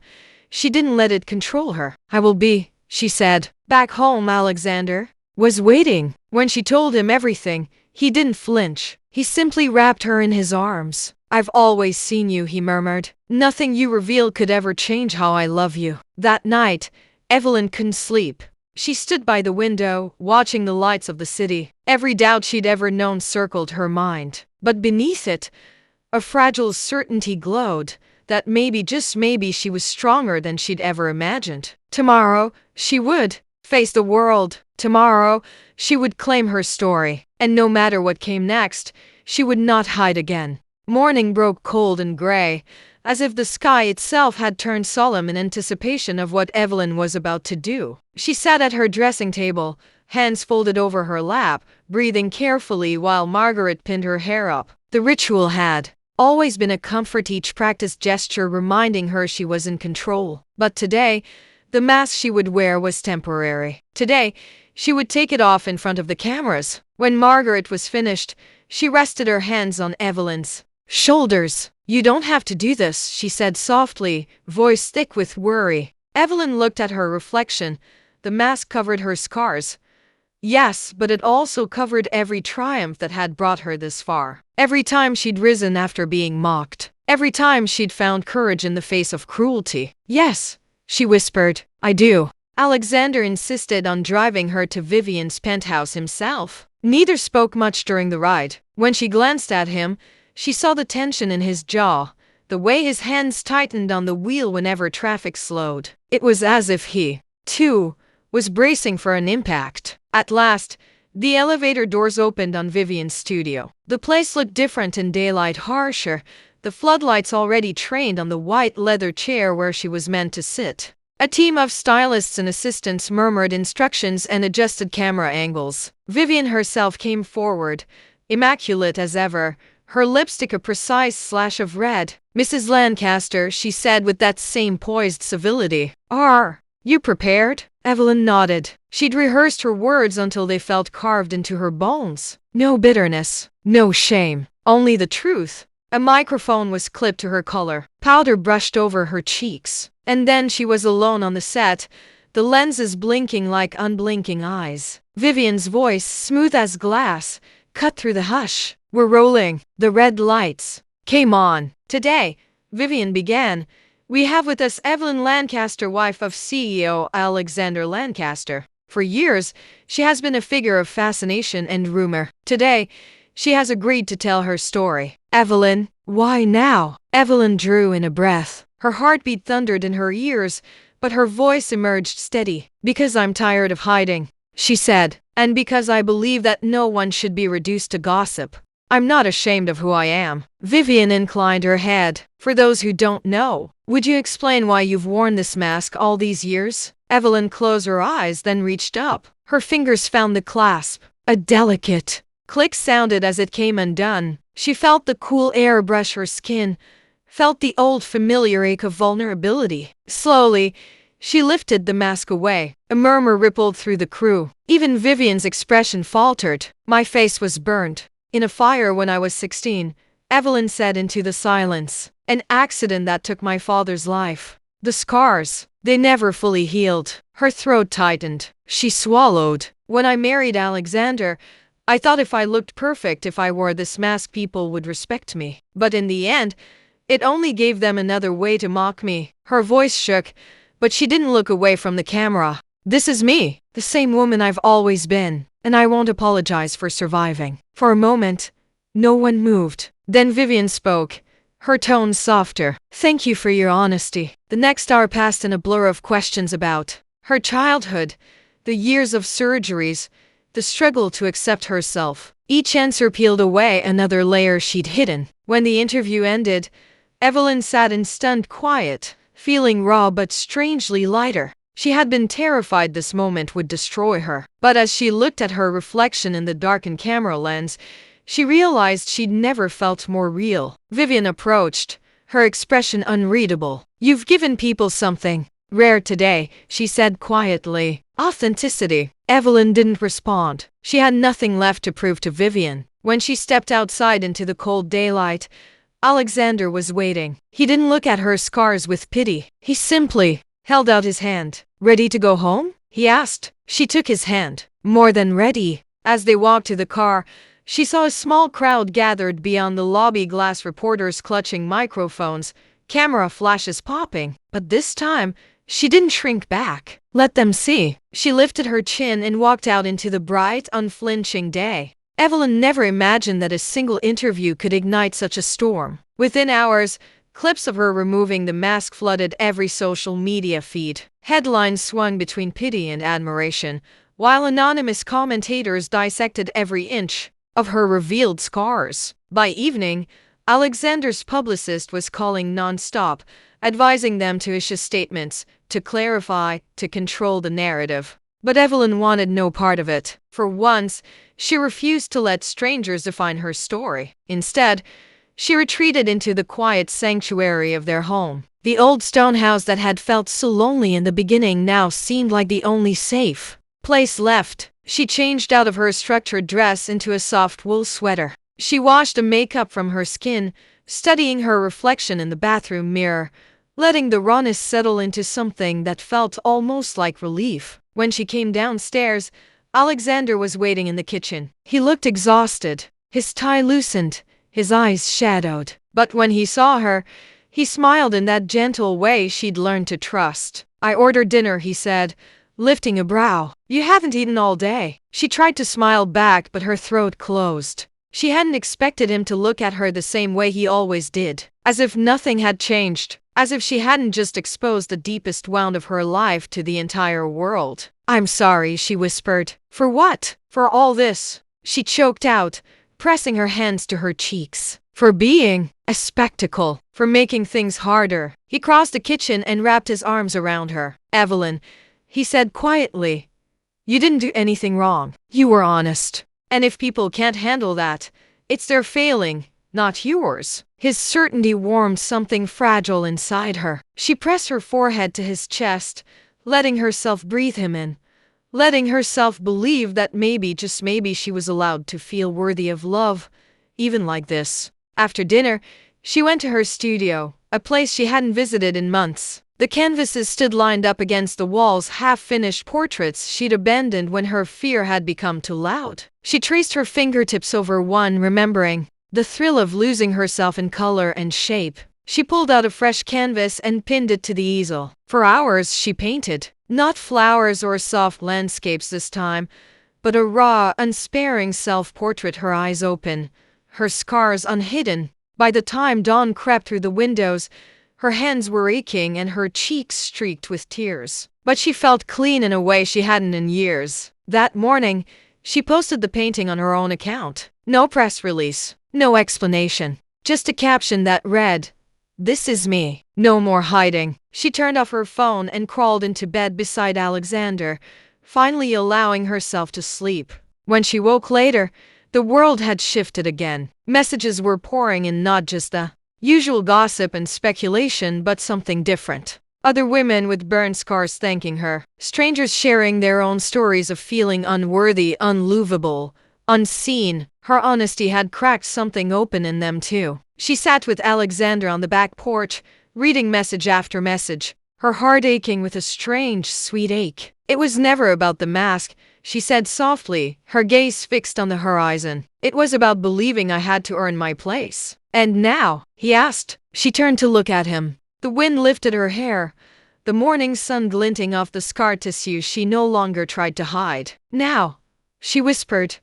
S1: she didn't let it control her. I will be, she said. Back home, Alexander was waiting. When she told him everything, he didn't flinch. He simply wrapped her in his arms. I've always seen you, he murmured. Nothing you reveal could ever change how I love you. That night, Evelyn couldn't sleep. She stood by the window, watching the lights of the city. Every doubt she'd ever known circled her mind. But beneath it, a fragile certainty glowed that maybe, just maybe, she was stronger than she'd ever imagined. Tomorrow, she would face the world. Tomorrow, she would claim her story. And no matter what came next, she would not hide again. Morning broke cold and gray, as if the sky itself had turned solemn in anticipation of what Evelyn was about to do. She sat at her dressing table, hands folded over her lap, breathing carefully while Margaret pinned her hair up. The ritual had always been a comfort, each practiced gesture reminding her she was in control. But today, the mask she would wear was temporary. Today, she would take it off in front of the cameras. When Margaret was finished, she rested her hands on Evelyn's shoulders. You don't have to do this, she said softly, voice thick with worry. Evelyn looked at her reflection. The mask covered her scars. Yes, but it also covered every triumph that had brought her this far. Every time she'd risen after being mocked. Every time she'd found courage in the face of cruelty. Yes, she whispered, I do. Alexander insisted on driving her to Vivian's penthouse himself. Neither spoke much during the ride. When she glanced at him, she saw the tension in his jaw, the way his hands tightened on the wheel whenever traffic slowed. It was as if he, too, was bracing for an impact. At last, the elevator doors opened on Vivian's studio. The place looked different in daylight, harsher, the floodlights already trained on the white leather chair where she was meant to sit. A team of stylists and assistants murmured instructions and adjusted camera angles. Vivian herself came forward, immaculate as ever, her lipstick a precise slash of red. Mrs. Lancaster, she said with that same poised civility. Are you prepared? Evelyn nodded. She'd rehearsed her words until they felt carved into her bones. No bitterness, no shame, only the truth. A microphone was clipped to her collar. Powder brushed over her cheeks. And then she was alone on the set, the lenses blinking like unblinking eyes. Vivian's voice, smooth as glass, cut through the hush. "We're rolling." The red lights came on. "Today," Vivian began, "we have with us Evelyn Lancaster, wife of CEO Alexander Lancaster. For years, she has been a figure of fascination and rumor. Today, she has agreed to tell her story." "Evelyn, why now?" Evelyn drew in a breath. Her heartbeat thundered in her ears, but her voice emerged steady. "Because I'm tired of hiding," she said, "and because I believe that no one should be reduced to gossip. I'm not ashamed of who I am." Vivian inclined her head. "For those who don't know, would you explain why you've worn this mask all these years?" Evelyn closed her eyes, then reached up. Her fingers found the clasp. A delicate click sounded as it came undone. She felt the cool air brush her skin, felt the old familiar ache of vulnerability. Slowly, she lifted the mask away. A murmur rippled through the crew. Even Vivian's expression faltered. "My face was burnt in a fire when I was 16, Evelyn said into the silence. "An accident that took my father's life. The scars, they never fully healed." Her throat tightened. She swallowed. "When I married Alexander, I thought if I looked perfect, if I wore this mask, people would respect me. But in the end, it only gave them another way to mock me." Her voice shook, but she didn't look away from the camera. "This is me, the same woman I've always been, and I won't apologize for surviving." For a moment, no one moved. Then Vivian spoke, her tone softer. "Thank you for your honesty." The next hour passed in a blur of questions about her childhood, the years of surgeries, the struggle to accept herself. Each answer peeled away another layer she'd hidden. When the interview ended, Evelyn sat in stunned quiet, feeling raw but strangely lighter. She had been terrified this moment would destroy her. But as she looked at her reflection in the darkened camera lens, she realized she'd never felt more real. Vivian approached, her expression unreadable. "You've given people something rare today," she said quietly. "Authenticity." Evelyn didn't respond. She had nothing left to prove to Vivian. When she stepped outside into the cold daylight, Alexander was waiting. He didn't look at her scars with pity. He simply held out his hand. "Ready to go home?" he asked. She took his hand. "More than ready." As they walked to the car, she saw a small crowd gathered beyond the lobby, glass reporters clutching microphones, camera flashes popping. But this time, she didn't shrink back. "Let them see." She lifted her chin and walked out into the bright, unflinching day. Evelyn never imagined that a single interview could ignite such a storm. Within hours, clips of her removing the mask flooded every social media feed. Headlines swung between pity and admiration, while anonymous commentators dissected every inch of her revealed scars. By evening, Alexander's publicist was calling non-stop, advising them to issue statements, to clarify, to control the narrative. But Evelyn wanted no part of it. For once, she refused to let strangers define her story. Instead, she retreated into the quiet sanctuary of their home. The old stone house that had felt so lonely in the beginning now seemed like the only safe place left. She changed out of her structured dress into a soft wool sweater. She washed the makeup from her skin, studying her reflection in the bathroom mirror, letting the rawness settle into something that felt almost like relief. When she came downstairs, Alexander was waiting in the kitchen. He looked exhausted, his tie loosened, his eyes shadowed. But when he saw her, he smiled in that gentle way she'd learned to trust. "I ordered dinner," he said, lifting a brow. "You haven't eaten all day." She tried to smile back, but her throat closed. She hadn't expected him to look at her the same way he always did, as if nothing had changed, as if she hadn't just exposed the deepest wound of her life to the entire world. "I'm sorry," she whispered. "For what?" "For all this," she choked out, pressing her hands to her cheeks. "For being a spectacle, for making things harder." He crossed the kitchen and wrapped his arms around her. "Evelyn," he said quietly, "you didn't do anything wrong. You were honest. And if people can't handle that, it's their failing, not yours." His certainty warmed something fragile inside her. She pressed her forehead to his chest, letting herself breathe him in, letting herself believe that maybe, just maybe, she was allowed to feel worthy of love, even like this. After dinner, she went to her studio, a place she hadn't visited in months. The canvases stood lined up against the walls, half-finished portraits she'd abandoned when her fear had become too loud. She traced her fingertips over one, remembering the thrill of losing herself in color and shape. She pulled out a fresh canvas and pinned it to the easel. For hours she painted. Not flowers or soft landscapes this time, but a raw, unsparing self-portrait, her eyes open, her scars unhidden. By the time dawn crept through the windows, her hands were aching and her cheeks streaked with tears. But she felt clean in a way she hadn't in years. That morning, she posted the painting on her own account. No press release, no explanation, just a caption that read, "This is me. No more hiding." She turned off her phone and crawled into bed beside Alexander, finally allowing herself to sleep. When she woke later, the world had shifted again. Messages were pouring in, not just the usual gossip and speculation, but something different. Other women with burn scars thanking her. Strangers sharing their own stories of feeling unworthy, unlovable, unseen. Her honesty had cracked something open in them too. She sat with Alexander on the back porch, reading message after message, her heart aching with a strange, sweet ache. "It was never about the mask," she said softly, her gaze fixed on the horizon. "It was about believing I had to earn my place." "And now?" he asked. She turned to look at him. The wind lifted her hair, the morning sun glinting off the scar tissue she no longer tried to hide. "Now," she whispered,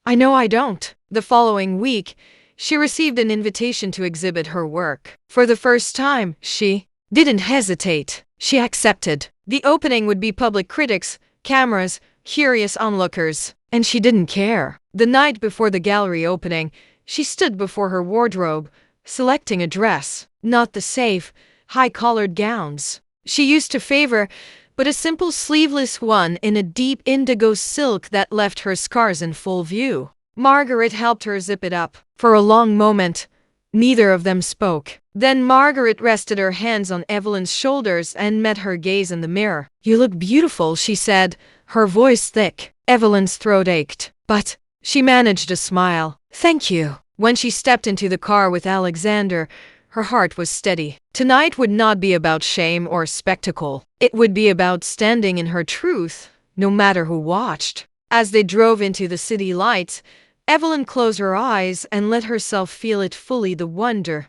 S1: "I know I don't." The following week, she received an invitation to exhibit her work. For the first time, she didn't hesitate. She accepted. The opening would be public, critics, cameras, curious onlookers, and she didn't care. The night before the gallery opening, she stood before her wardrobe, selecting a dress, not the safe, high-collared gowns she used to favor, but a simple sleeveless one in a deep indigo silk that left her scars in full view. Margaret helped her zip it up. For a long moment, neither of them spoke. Then Margaret rested her hands on Evelyn's shoulders and met her gaze in the mirror. "You look beautiful," she said, her voice thick. Evelyn's throat ached, but she managed a smile. "Thank you." When she stepped into the car with Alexander, her heart was steady. Tonight would not be about shame or spectacle. It would be about standing in her truth, no matter who watched. As they drove into the city lights, Evelyn closed her eyes and let herself feel it fully, the wonder,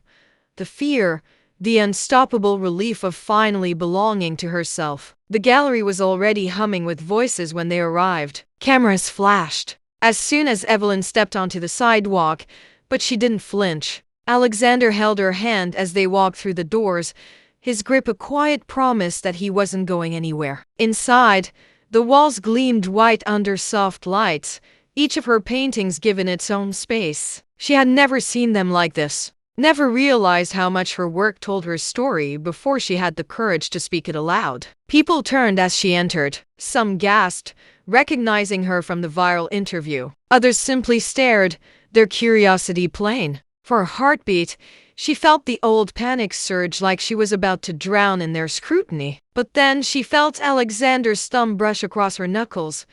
S1: the fear, the unstoppable relief of finally belonging to herself. The gallery was already humming with voices when they arrived. Cameras flashed as soon as Evelyn stepped onto the sidewalk, but she didn't flinch. Alexander held her hand as they walked through the doors, his grip a quiet promise that he wasn't going anywhere. Inside, the walls gleamed white under soft lights, each of her paintings given its own space. She had never seen them like this, never realized how much her work told her story before she had the courage to speak it aloud. People turned as she entered. Some gasped, recognizing her from the viral interview. Others simply stared, their curiosity plain. For a heartbeat, she felt the old panic surge, like she was about to drown in their scrutiny. But then she felt Alexander's thumb brush across her knuckles,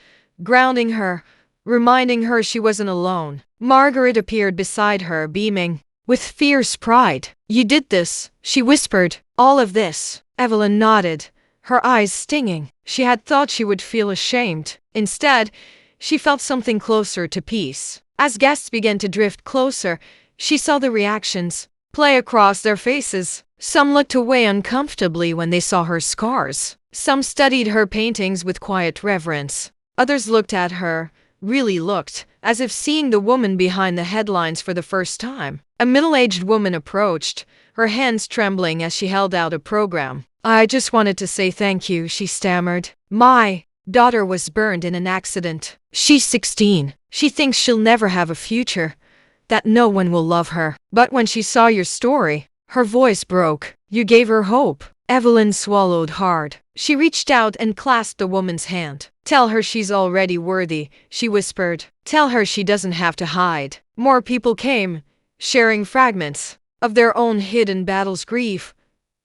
S1: grounding her, reminding her she wasn't alone. Margaret appeared beside her, beaming with fierce pride. "You did this," she whispered. "All of this." Evelyn nodded, her eyes stinging. She had thought she would feel ashamed. Instead, she felt something closer to peace. As guests began to drift closer, she saw the reactions play across their faces. Some looked away uncomfortably when they saw her scars. Some studied her paintings with quiet reverence. Others looked at her, really looked, as if seeing the woman behind the headlines for the first time. A middle-aged woman approached, her hands trembling as she held out a program. "I just wanted to say thank you," she stammered. "My daughter was burned in an accident. She's 16. She thinks she'll never have a future, that no one will love her. But when she saw your story," her voice broke, "you gave her hope." Evelyn swallowed hard. She reached out and clasped the woman's hand. "Tell her she's already worthy," she whispered. "Tell her she doesn't have to hide." More people came, sharing fragments of their own hidden battles, grief,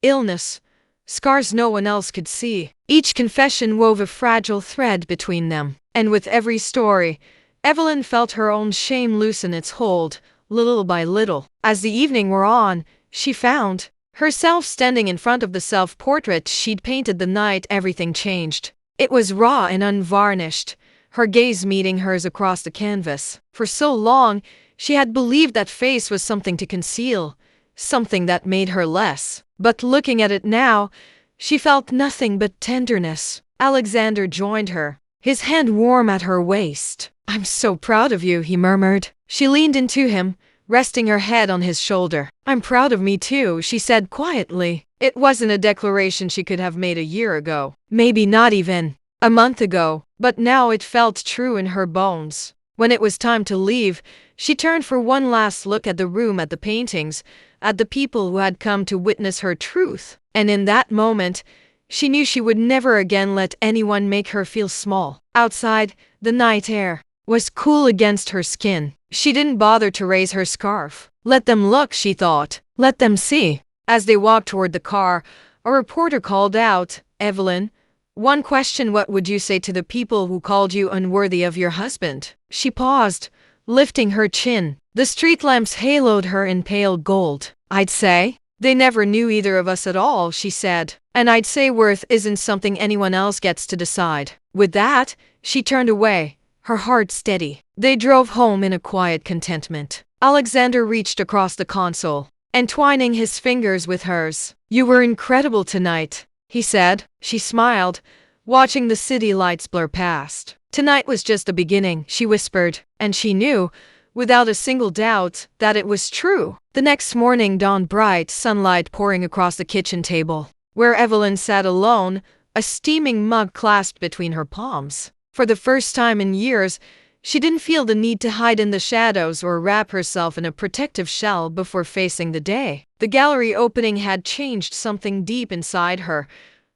S1: illness, scars no one else could see. Each confession wove a fragile thread between them, and with every story, Evelyn felt her own shame loosen its hold, little by little. As the evening wore on, she found herself standing in front of the self-portrait she'd painted the night everything changed. It was raw and unvarnished, her gaze meeting hers across the canvas. For so long, she had believed that face was something to conceal, something that made her less. But looking at it now, she felt nothing but tenderness. Alexander joined her, his hand warm at her waist. "I'm so proud of you," he murmured. She leaned into him, resting her head on his shoulder. "I'm proud of me too," she said quietly. It wasn't a declaration she could have made a year ago, maybe not even a month ago, but now it felt true in her bones. When it was time to leave, she turned for one last look at the room, at the paintings, at the people who had come to witness her truth. And in that moment, she knew she would never again let anyone make her feel small. Outside, the night air was cool against her skin. She didn't bother to raise her scarf. Let them look, she thought. Let them see. As they walked toward the car, a reporter called out, "Evelyn, one question: what would you say to the people who called you unworthy of your husband?" She paused, lifting her chin. The street lamps haloed her in pale gold. "I'd say they never knew either of us at all," she said. "And I'd say worth isn't something anyone else gets to decide." With that, she turned away, her heart steady. They drove home in a quiet contentment. Alexander reached across the console, entwining his fingers with hers. "You were incredible tonight," he said. She smiled, watching the city lights blur past. "Tonight was just the beginning," she whispered, and she knew, without a single doubt, that it was true. The next morning dawned bright, sunlight pouring across the kitchen table, where Evelyn sat alone, a steaming mug clasped between her palms. For the first time in years, she didn't feel the need to hide in the shadows or wrap herself in a protective shell before facing the day. The gallery opening had changed something deep inside her.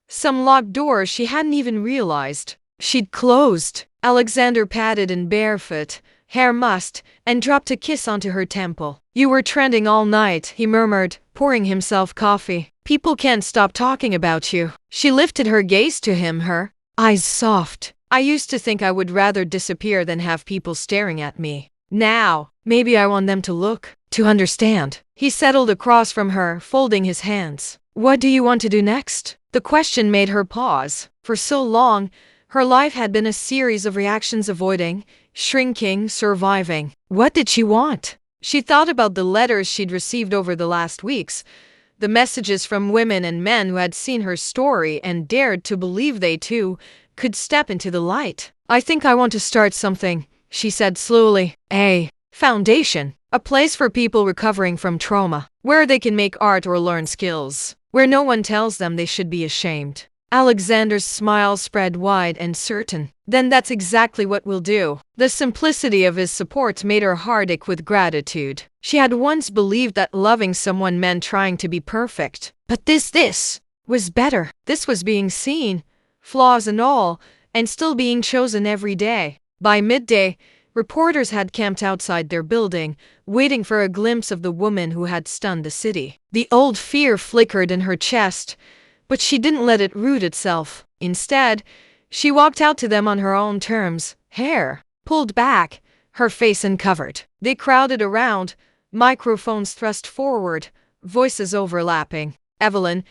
S1: Some locked doors she hadn't even realized she'd closed. Alexander patted in barefoot, hair mussed, and dropped a kiss onto her temple. "You were trending all night," he murmured, pouring himself coffee. "People can't stop talking about you." She lifted her gaze to him, her eyes soft. "I used to think I would rather disappear than have people staring at me. Now, maybe I want them to look, to understand." He settled across from her, folding his hands. "What do you want to do next?" The question made her pause. For so long, her life had been a series of reactions: avoiding, shrinking, surviving. What did she want? She thought about the letters she'd received over the last weeks, the messages from women and men who had seen her story and dared to believe they too could step into the light. "I think I want to start something," she said slowly. "A foundation. A place for people recovering from trauma, where they can make art or learn skills, where no one tells them they should be ashamed." Alexander's smile spread wide and certain. "Then that's exactly what we'll do." The simplicity of his support made her heart ache with gratitude. She had once believed that loving someone meant trying to be perfect. But this was better. This was being seen, flaws and all, and still being chosen every day. By midday, reporters had camped outside their building, waiting for a glimpse of the woman who had stunned the city. The old fear flickered in her chest, but she didn't let it root itself. Instead, she walked out to them on her own terms, hair pulled back, her face uncovered. They crowded around, microphones thrust forward, voices overlapping. "Evelyn,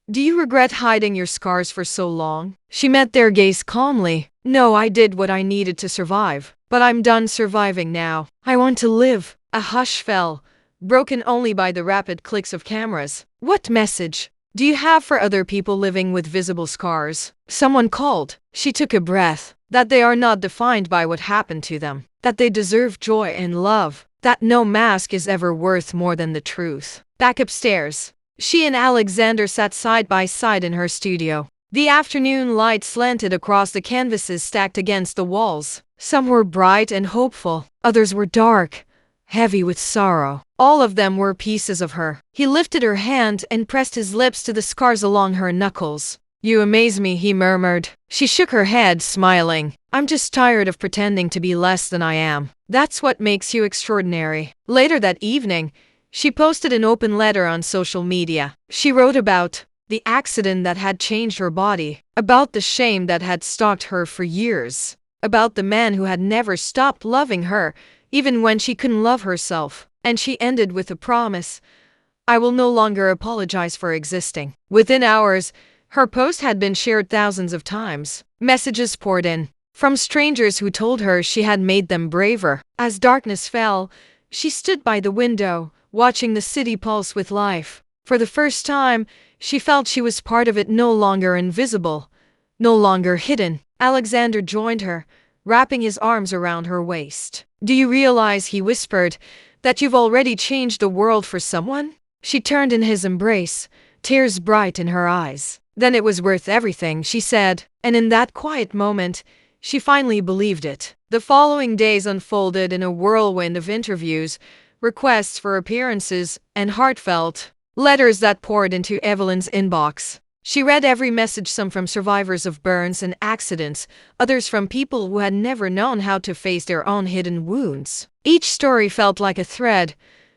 S1: do you regret hiding your scars for so long?" She met their gaze calmly. "No, I did what I needed to survive. But I'm done surviving now. I want to live." A hush fell, broken only by the rapid clicks of cameras. "What message do you have for other people living with visible scars?" Someone called. She took a breath. That they are not defined by what happened to them. That they deserve joy and love. That no mask is ever worth more than the truth. Back upstairs, she and Alexander sat side by side in her studio. The afternoon light slanted across the canvases stacked against the walls. Some were bright and hopeful. Others were dark, heavy with sorrow. All of them were pieces of her. He lifted her hand and pressed his lips to the scars along her knuckles. "You amaze me," he murmured. She shook her head, smiling. "I'm just tired of pretending to be less than I am. That's what makes you extraordinary." Later that evening, she posted an open letter on social media. She wrote about the accident that had changed her body, about the shame that had stalked her for years, about the man who had never stopped loving her, even when she couldn't love herself. And she ended with a promise: I will no longer apologize for existing. Within hours, her post had been shared thousands of times. Messages poured in from strangers who told her she had made them braver. As darkness fell, she stood by the window, watching the city pulse with life. For the first time, she felt she was part of it, no longer invisible, no longer hidden. Alexander joined her, wrapping his arms around her waist. Do you realize, he whispered, that you've already changed the world for someone? She turned in his embrace, tears bright in her eyes. Then it was worth everything, she said, and in that quiet moment, she finally believed it. The following days unfolded in a whirlwind of interviews, requests for appearances, and heartfelt letters that poured into Evelyn's inbox. She read every message, some from survivors of burns and accidents, others from people who had never known how to face their own hidden wounds. Each story felt like a thread,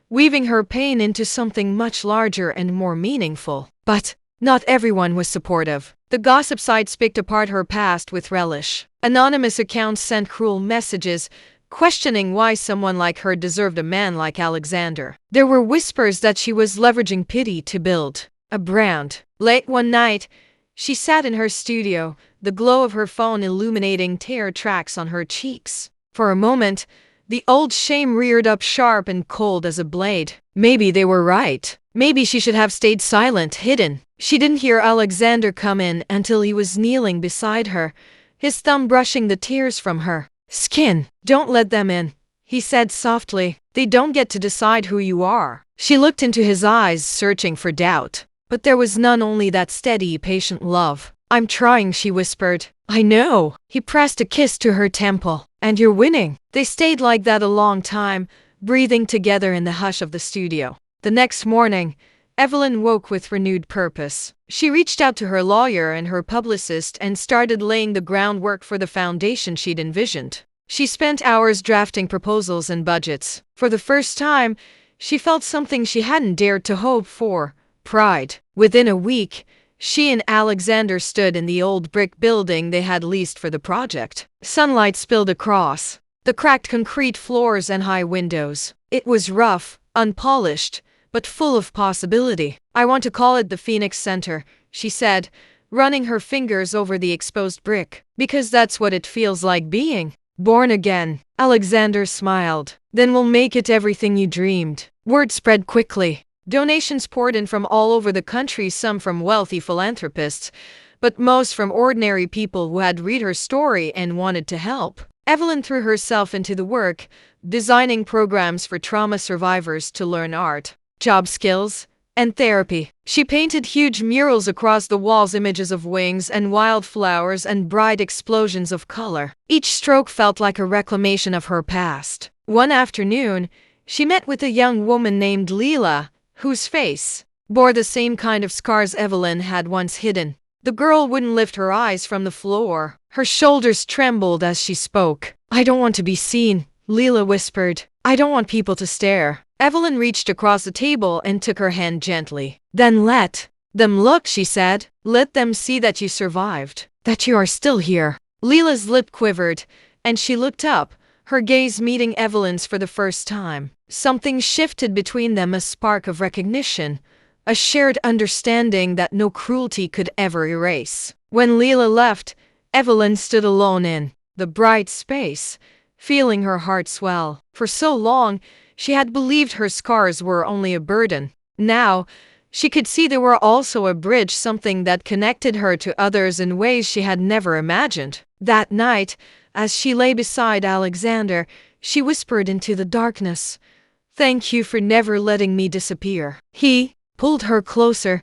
S1: weaving her pain into something much larger and more meaningful. But not everyone was supportive. The gossip sites picked apart her past with relish. Anonymous accounts sent cruel messages, questioning why someone like her deserved a man like Alexander. There were whispers that she was leveraging pity to build a brand. Late one night, she sat in her studio, the glow of her phone illuminating tear tracks on her cheeks. For a moment, the old shame reared up sharp and cold as a blade. Maybe they were right. Maybe she should have stayed silent, hidden. She didn't hear Alexander come in until he was kneeling beside her, his thumb brushing the tears from her skin. Don't let them in, he said softly. They don't get to decide who you are. She looked into his eyes, searching for doubt. But there was none, only that steady, patient love. I'm trying, she whispered. I know. He pressed a kiss to her temple. And you're winning. They stayed like that a long time, breathing together in the hush of the studio. The next morning, Evelyn woke with renewed purpose. She reached out to her lawyer and her publicist and started laying the groundwork for the foundation she'd envisioned. She spent hours drafting proposals and budgets. For the first time, she felt something she hadn't dared to hope for: pride. Within a week, she and Alexander stood in the old brick building they had leased for the project. Sunlight spilled across the cracked concrete floors and high windows. It was rough, unpolished, but full of possibility. I want to call it the Phoenix Center, she said, running her fingers over the exposed brick. Because that's what it feels like being born again. Alexander smiled. Then we'll make it everything you dreamed. Word spread quickly. Donations poured in from all over the country, some from wealthy philanthropists, but most from ordinary people who had read her story and wanted to help. Evelyn threw herself into the work, designing programs for trauma survivors to learn art, job skills, and therapy. She painted huge murals across the walls, images of wings and wildflowers and bright explosions of color. Each stroke felt like a reclamation of her past. One afternoon, she met with a young woman named Leela, whose face bore the same kind of scars Evelyn had once hidden. The girl wouldn't lift her eyes from the floor. Her shoulders trembled as she spoke. I don't want to be seen, Leela whispered. I don't want people to stare. Evelyn reached across the table and took her hand gently. Then let them look, she said. Let them see that you survived, that you are still here. Leela's lip quivered, and she looked up, her gaze meeting Evelyn's for the first time. Something shifted between them, a spark of recognition, a shared understanding that no cruelty could ever erase. When Leela left, Evelyn stood alone in the bright space, feeling her heart swell. For so long, she had believed her scars were only a burden. Now, she could see they were also a bridge, something that connected her to others in ways she had never imagined. That night, as she lay beside Alexander, she whispered into the darkness, "Thank you for never letting me disappear." He pulled her closer,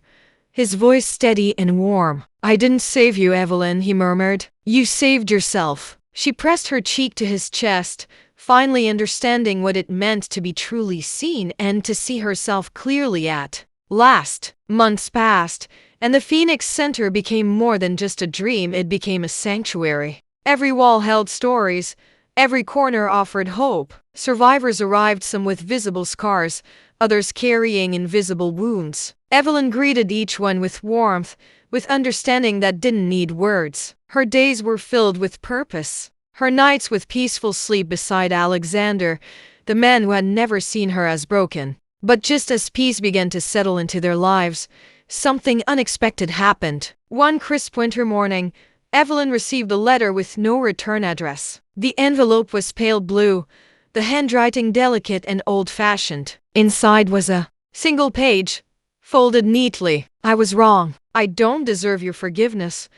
S1: his voice steady and warm. "I didn't save you, Evelyn," he murmured. "You saved yourself." She pressed her cheek to his chest, finally understanding what it meant to be truly seen and to see herself clearly at last. Months passed, and the Phoenix Center became more than just a dream. It became a sanctuary. Every wall held stories, every corner offered hope. Survivors arrived, some with visible scars, others carrying invisible wounds. Evelyn greeted each one with warmth, with understanding that didn't need words. Her days were filled with purpose. Her nights with peaceful sleep beside Alexander, the man who had never seen her as broken. But just as peace began to settle into their lives, something unexpected happened. One crisp winter morning, Evelyn received a letter with no return address. The envelope was pale blue, the handwriting delicate and old-fashioned. Inside was a single page, folded neatly. "I was wrong. I don't deserve your forgiveness,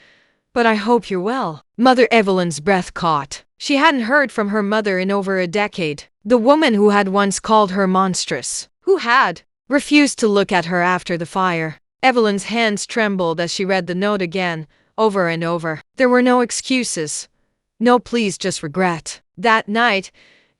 S1: but I hope you're well." Mother Evelyn's breath caught. She hadn't heard from her mother in over a decade. The woman who had once called her monstrous, who had refused to look at her after the fire. Evelyn's hands trembled as she read the note again, over and over. There were no excuses. No pleas, just regret. That night,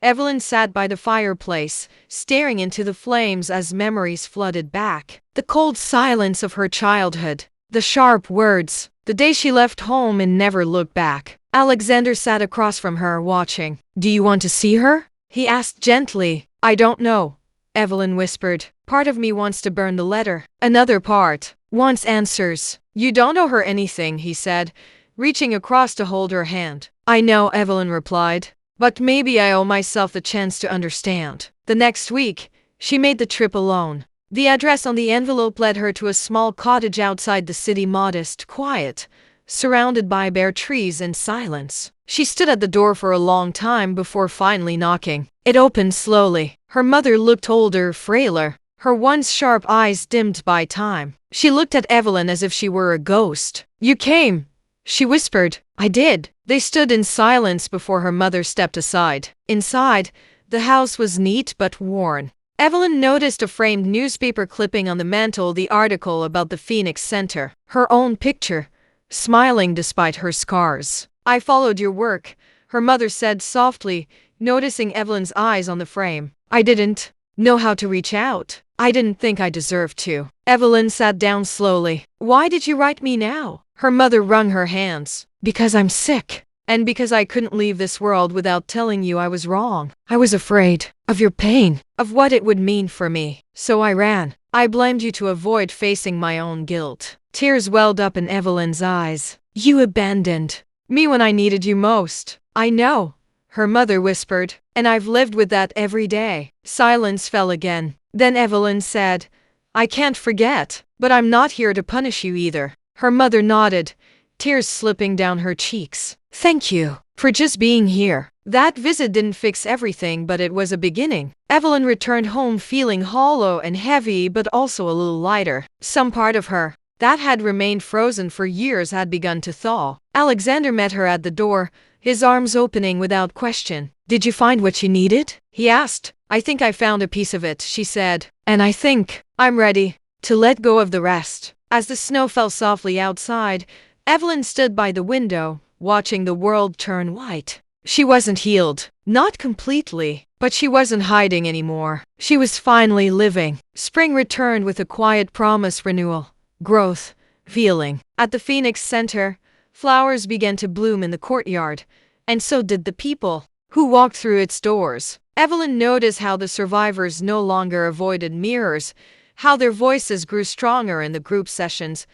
S1: Evelyn sat by the fireplace, staring into the flames as memories flooded back. The cold silence of her childhood, the sharp words, the day she left home and never looked back. Alexander sat across from her, watching. "Do you want to see her?" he asked gently. "I don't know," Evelyn whispered. "Part of me wants to burn the letter. Another part wants answers." "You don't owe her anything," he said, reaching across to hold her hand. "I know," Evelyn replied. "But maybe I owe myself the chance to understand." The next week, she made the trip alone. The address on the envelope led her to a small cottage outside the city, modest, quiet, surrounded by bare trees and silence. She stood at the door for a long time before finally knocking. It opened slowly. Her mother looked older, frailer, her once sharp eyes dimmed by time. She looked at Evelyn as if she were a ghost. "You came," she whispered. "I did." They stood in silence before her mother stepped aside. Inside, the house was neat but worn. Evelyn noticed a framed newspaper clipping on the mantel, the article about the Phoenix Center. Her own picture, smiling despite her scars. "I followed your work," her mother said softly, noticing Evelyn's eyes on the frame. "I didn't know how to reach out. I didn't think I deserved to." Evelyn sat down slowly. "Why did you write me now?" Her mother wrung her hands. "Because I'm sick. And because I couldn't leave this world without telling you I was wrong. I was afraid of your pain, of what it would mean for me. So I ran. I blamed you to avoid facing my own guilt." Tears welled up in Evelyn's eyes. "You abandoned me when I needed you most." "I know," her mother whispered, "and I've lived with that every day." Silence fell again. Then Evelyn said, "I can't forget, but I'm not here to punish you either." Her mother nodded, tears slipping down her cheeks. "Thank you for just being here." That visit didn't fix everything, but it was a beginning. Evelyn returned home feeling hollow and heavy, but also a little lighter. Some part of her that had remained frozen for years had begun to thaw. Alexander met her at the door, his arms opening without question. "Did you find what you needed?" he asked. "I think I found a piece of it," she said. "And I think I'm ready to let go of the rest." As the snow fell softly outside, Evelyn stood by the window, watching the world turn white. She wasn't healed. Not completely. But she wasn't hiding anymore. She was finally living. Spring returned with a quiet promise: renewal, growth, healing. At the Phoenix Center, flowers began to bloom in the courtyard, and so did the people who walked through its doors. Evelyn noticed how the survivors no longer avoided mirrors, how their voices grew stronger in the group sessions,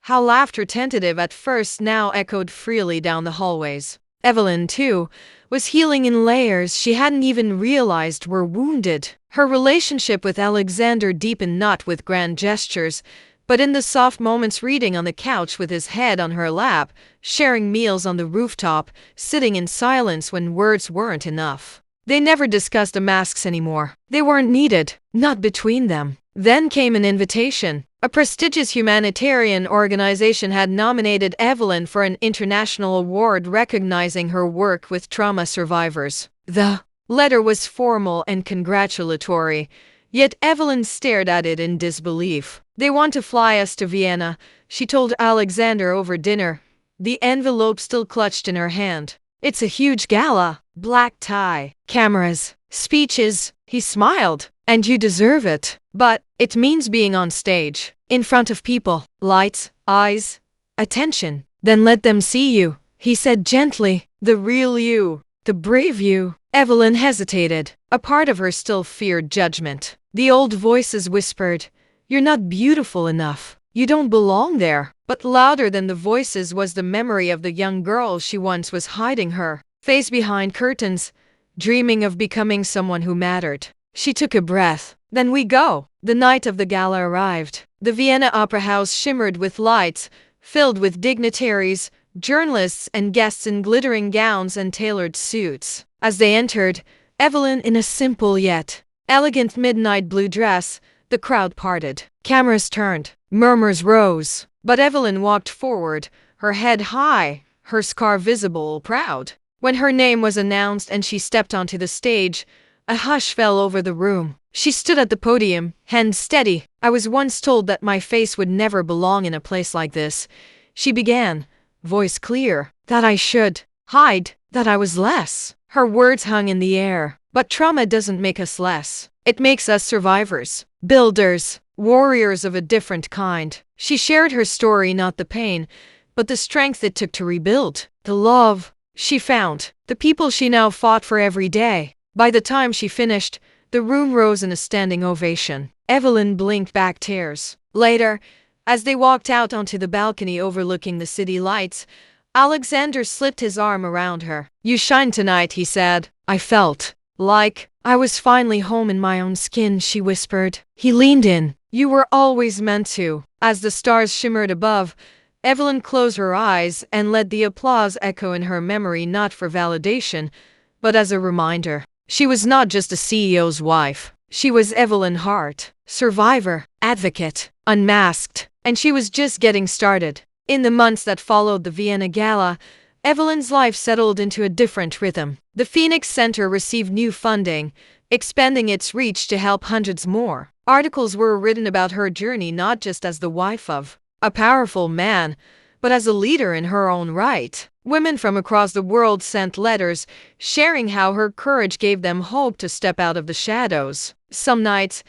S1: how laughter, tentative at first, now echoed freely down the hallways. Evelyn, too, was healing in layers she hadn't even realized were wounded. Her relationship with Alexander deepened, not with grand gestures, but in the soft moments: reading on the couch with his head on her lap, sharing meals on the rooftop, sitting in silence when words weren't enough. They never discussed the masks anymore. They weren't needed, not between them. Then came an invitation. A prestigious humanitarian organization had nominated Evelyn for an international award recognizing her work with trauma survivors. The letter was formal and congratulatory, yet Evelyn stared at it in disbelief. "They want to fly us to Vienna," she told Alexander over dinner, the envelope still clutched in her hand. "It's a huge gala, black tie, cameras, speeches." He smiled. "And you deserve it. But it means being on stage, in front of people, lights, eyes, attention." "Then let them see you," he said gently. "The real you, the brave you." Evelyn hesitated. A part of her still feared judgment. The old voices whispered, "You're not beautiful enough. You don't belong there." But louder than the voices was the memory of the young girl she once was hiding her face behind curtains, dreaming of becoming someone who mattered. She took a breath. "Then we go." The night of the gala arrived. The Vienna Opera House shimmered with lights, filled with dignitaries, journalists, and guests in glittering gowns and tailored suits. As they entered, Evelyn in a simple yet elegant midnight blue dress, the crowd parted. Cameras turned. Murmurs rose. But Evelyn walked forward, her head high, her scar visible, proud. When her name was announced and she stepped onto the stage, a hush fell over the room. She stood at the podium, hands steady. "I was once told that my face would never belong in a place like this," she began, voice clear. "That I should hide, that I was less." Her words hung in the air. But trauma doesn't make us less. It makes us survivors, builders, warriors of a different kind. She shared her story, not the pain, but the strength it took to rebuild, the love she found, the people she now fought for every day. By the time she finished, the room rose in a standing ovation. Evelyn blinked back tears. Later, as they walked out onto the balcony overlooking the city lights, Alexander slipped his arm around her. "You shine tonight," he said. "I felt like I was finally home in my own skin," she whispered. He leaned in. "You were always meant to." As the stars shimmered above, Evelyn closed her eyes and let the applause echo in her memory, not for validation, but as a reminder. She was not just a CEO's wife. She was Evelyn Hart, survivor, advocate, unmasked, and she was just getting started. In the months that followed the Vienna Gala, Evelyn's life settled into a different rhythm. The Phoenix Center received new funding, expanding its reach to help hundreds more. Articles were written about her journey not just as the wife of a powerful man, but as a leader in her own right. Women from across the world sent letters, sharing how her courage gave them hope to step out of the shadows. Some nights,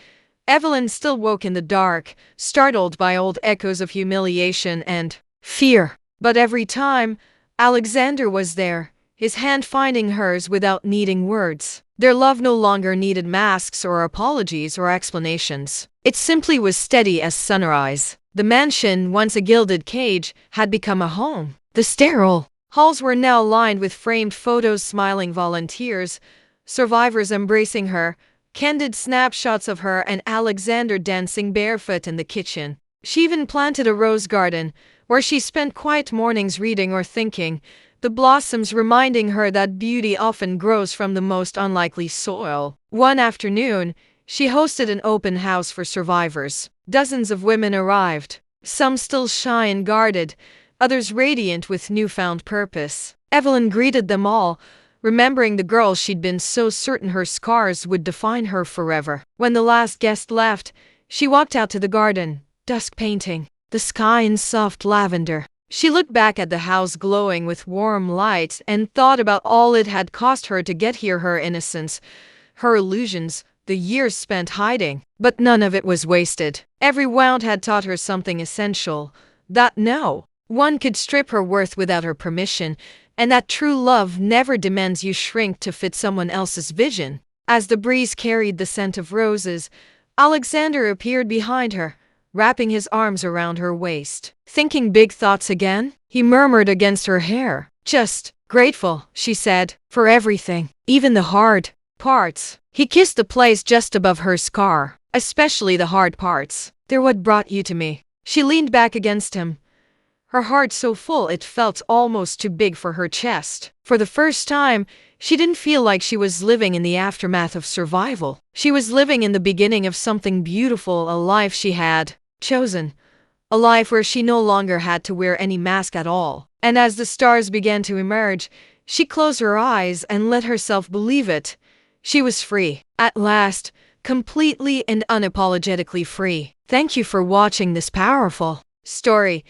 S1: Evelyn still woke in the dark, startled by old echoes of humiliation and fear. But every time, Alexander was there, his hand finding hers without needing words. Their love no longer needed masks or apologies or explanations. It simply was steady as sunrise. The mansion, once a gilded cage, had become a home. The sterile halls were now lined with framed photos, smiling volunteers, survivors embracing her, candid snapshots of her and Alexander dancing barefoot in the kitchen. She even planted a rose garden, where she spent quiet mornings reading or thinking, the blossoms reminding her that beauty often grows from the most unlikely soil. One afternoon, she hosted an open house for survivors. Dozens of women arrived, some still shy and guarded, others radiant with newfound purpose. Evelyn greeted them all, remembering the girl she'd been so certain her scars would define her forever. When the last guest left, she walked out to the garden, dusk painting the sky in soft lavender. She looked back at the house glowing with warm light and thought about all it had cost her to get here, her innocence, her illusions, the years spent hiding. But none of it was wasted. Every wound had taught her something essential, that no one could strip her worth without her permission, and that true love never demands you shrink to fit someone else's vision. As the breeze carried the scent of roses, Alexander appeared behind her, wrapping his arms around her waist. "Thinking big thoughts again?" he murmured against her hair. "Just grateful," she said, "for everything, even the hard parts." He kissed the place just above her scar. "Especially the hard parts. They're what brought you to me." She leaned back against him, her heart so full it felt almost too big for her chest. For the first time, she didn't feel like she was living in the aftermath of survival. She was living in the beginning of something beautiful, a life she had chosen. A life where she no longer had to wear any mask at all. And as the stars began to emerge, she closed her eyes and let herself believe it. She was free. At last, completely and unapologetically free. Thank you for watching this powerful story.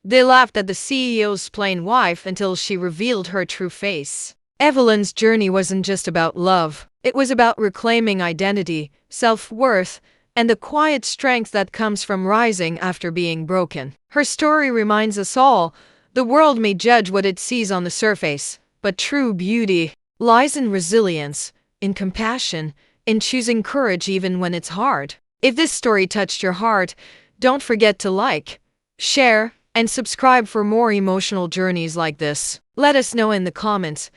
S1: They laughed at the CEO's plain wife until she revealed her true face. Evelyn's journey wasn't just about love. It was about reclaiming identity, self-worth, and the quiet strength that comes from rising after being broken. Her story reminds us all, the world may judge what it sees on the surface, but true beauty lies in resilience, in compassion, in choosing courage even when it's hard. If this story touched your heart, don't forget to like, share, and subscribe for more emotional journeys like this. Let us know in the comments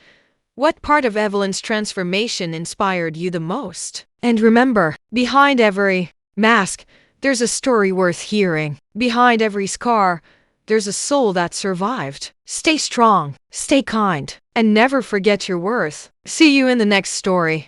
S1: what part of Evelyn's transformation inspired you the most. And remember, behind every mask, there's a story worth hearing. Behind every scar, there's a soul that survived. Stay strong, stay kind, and never forget your worth. See you in the next story.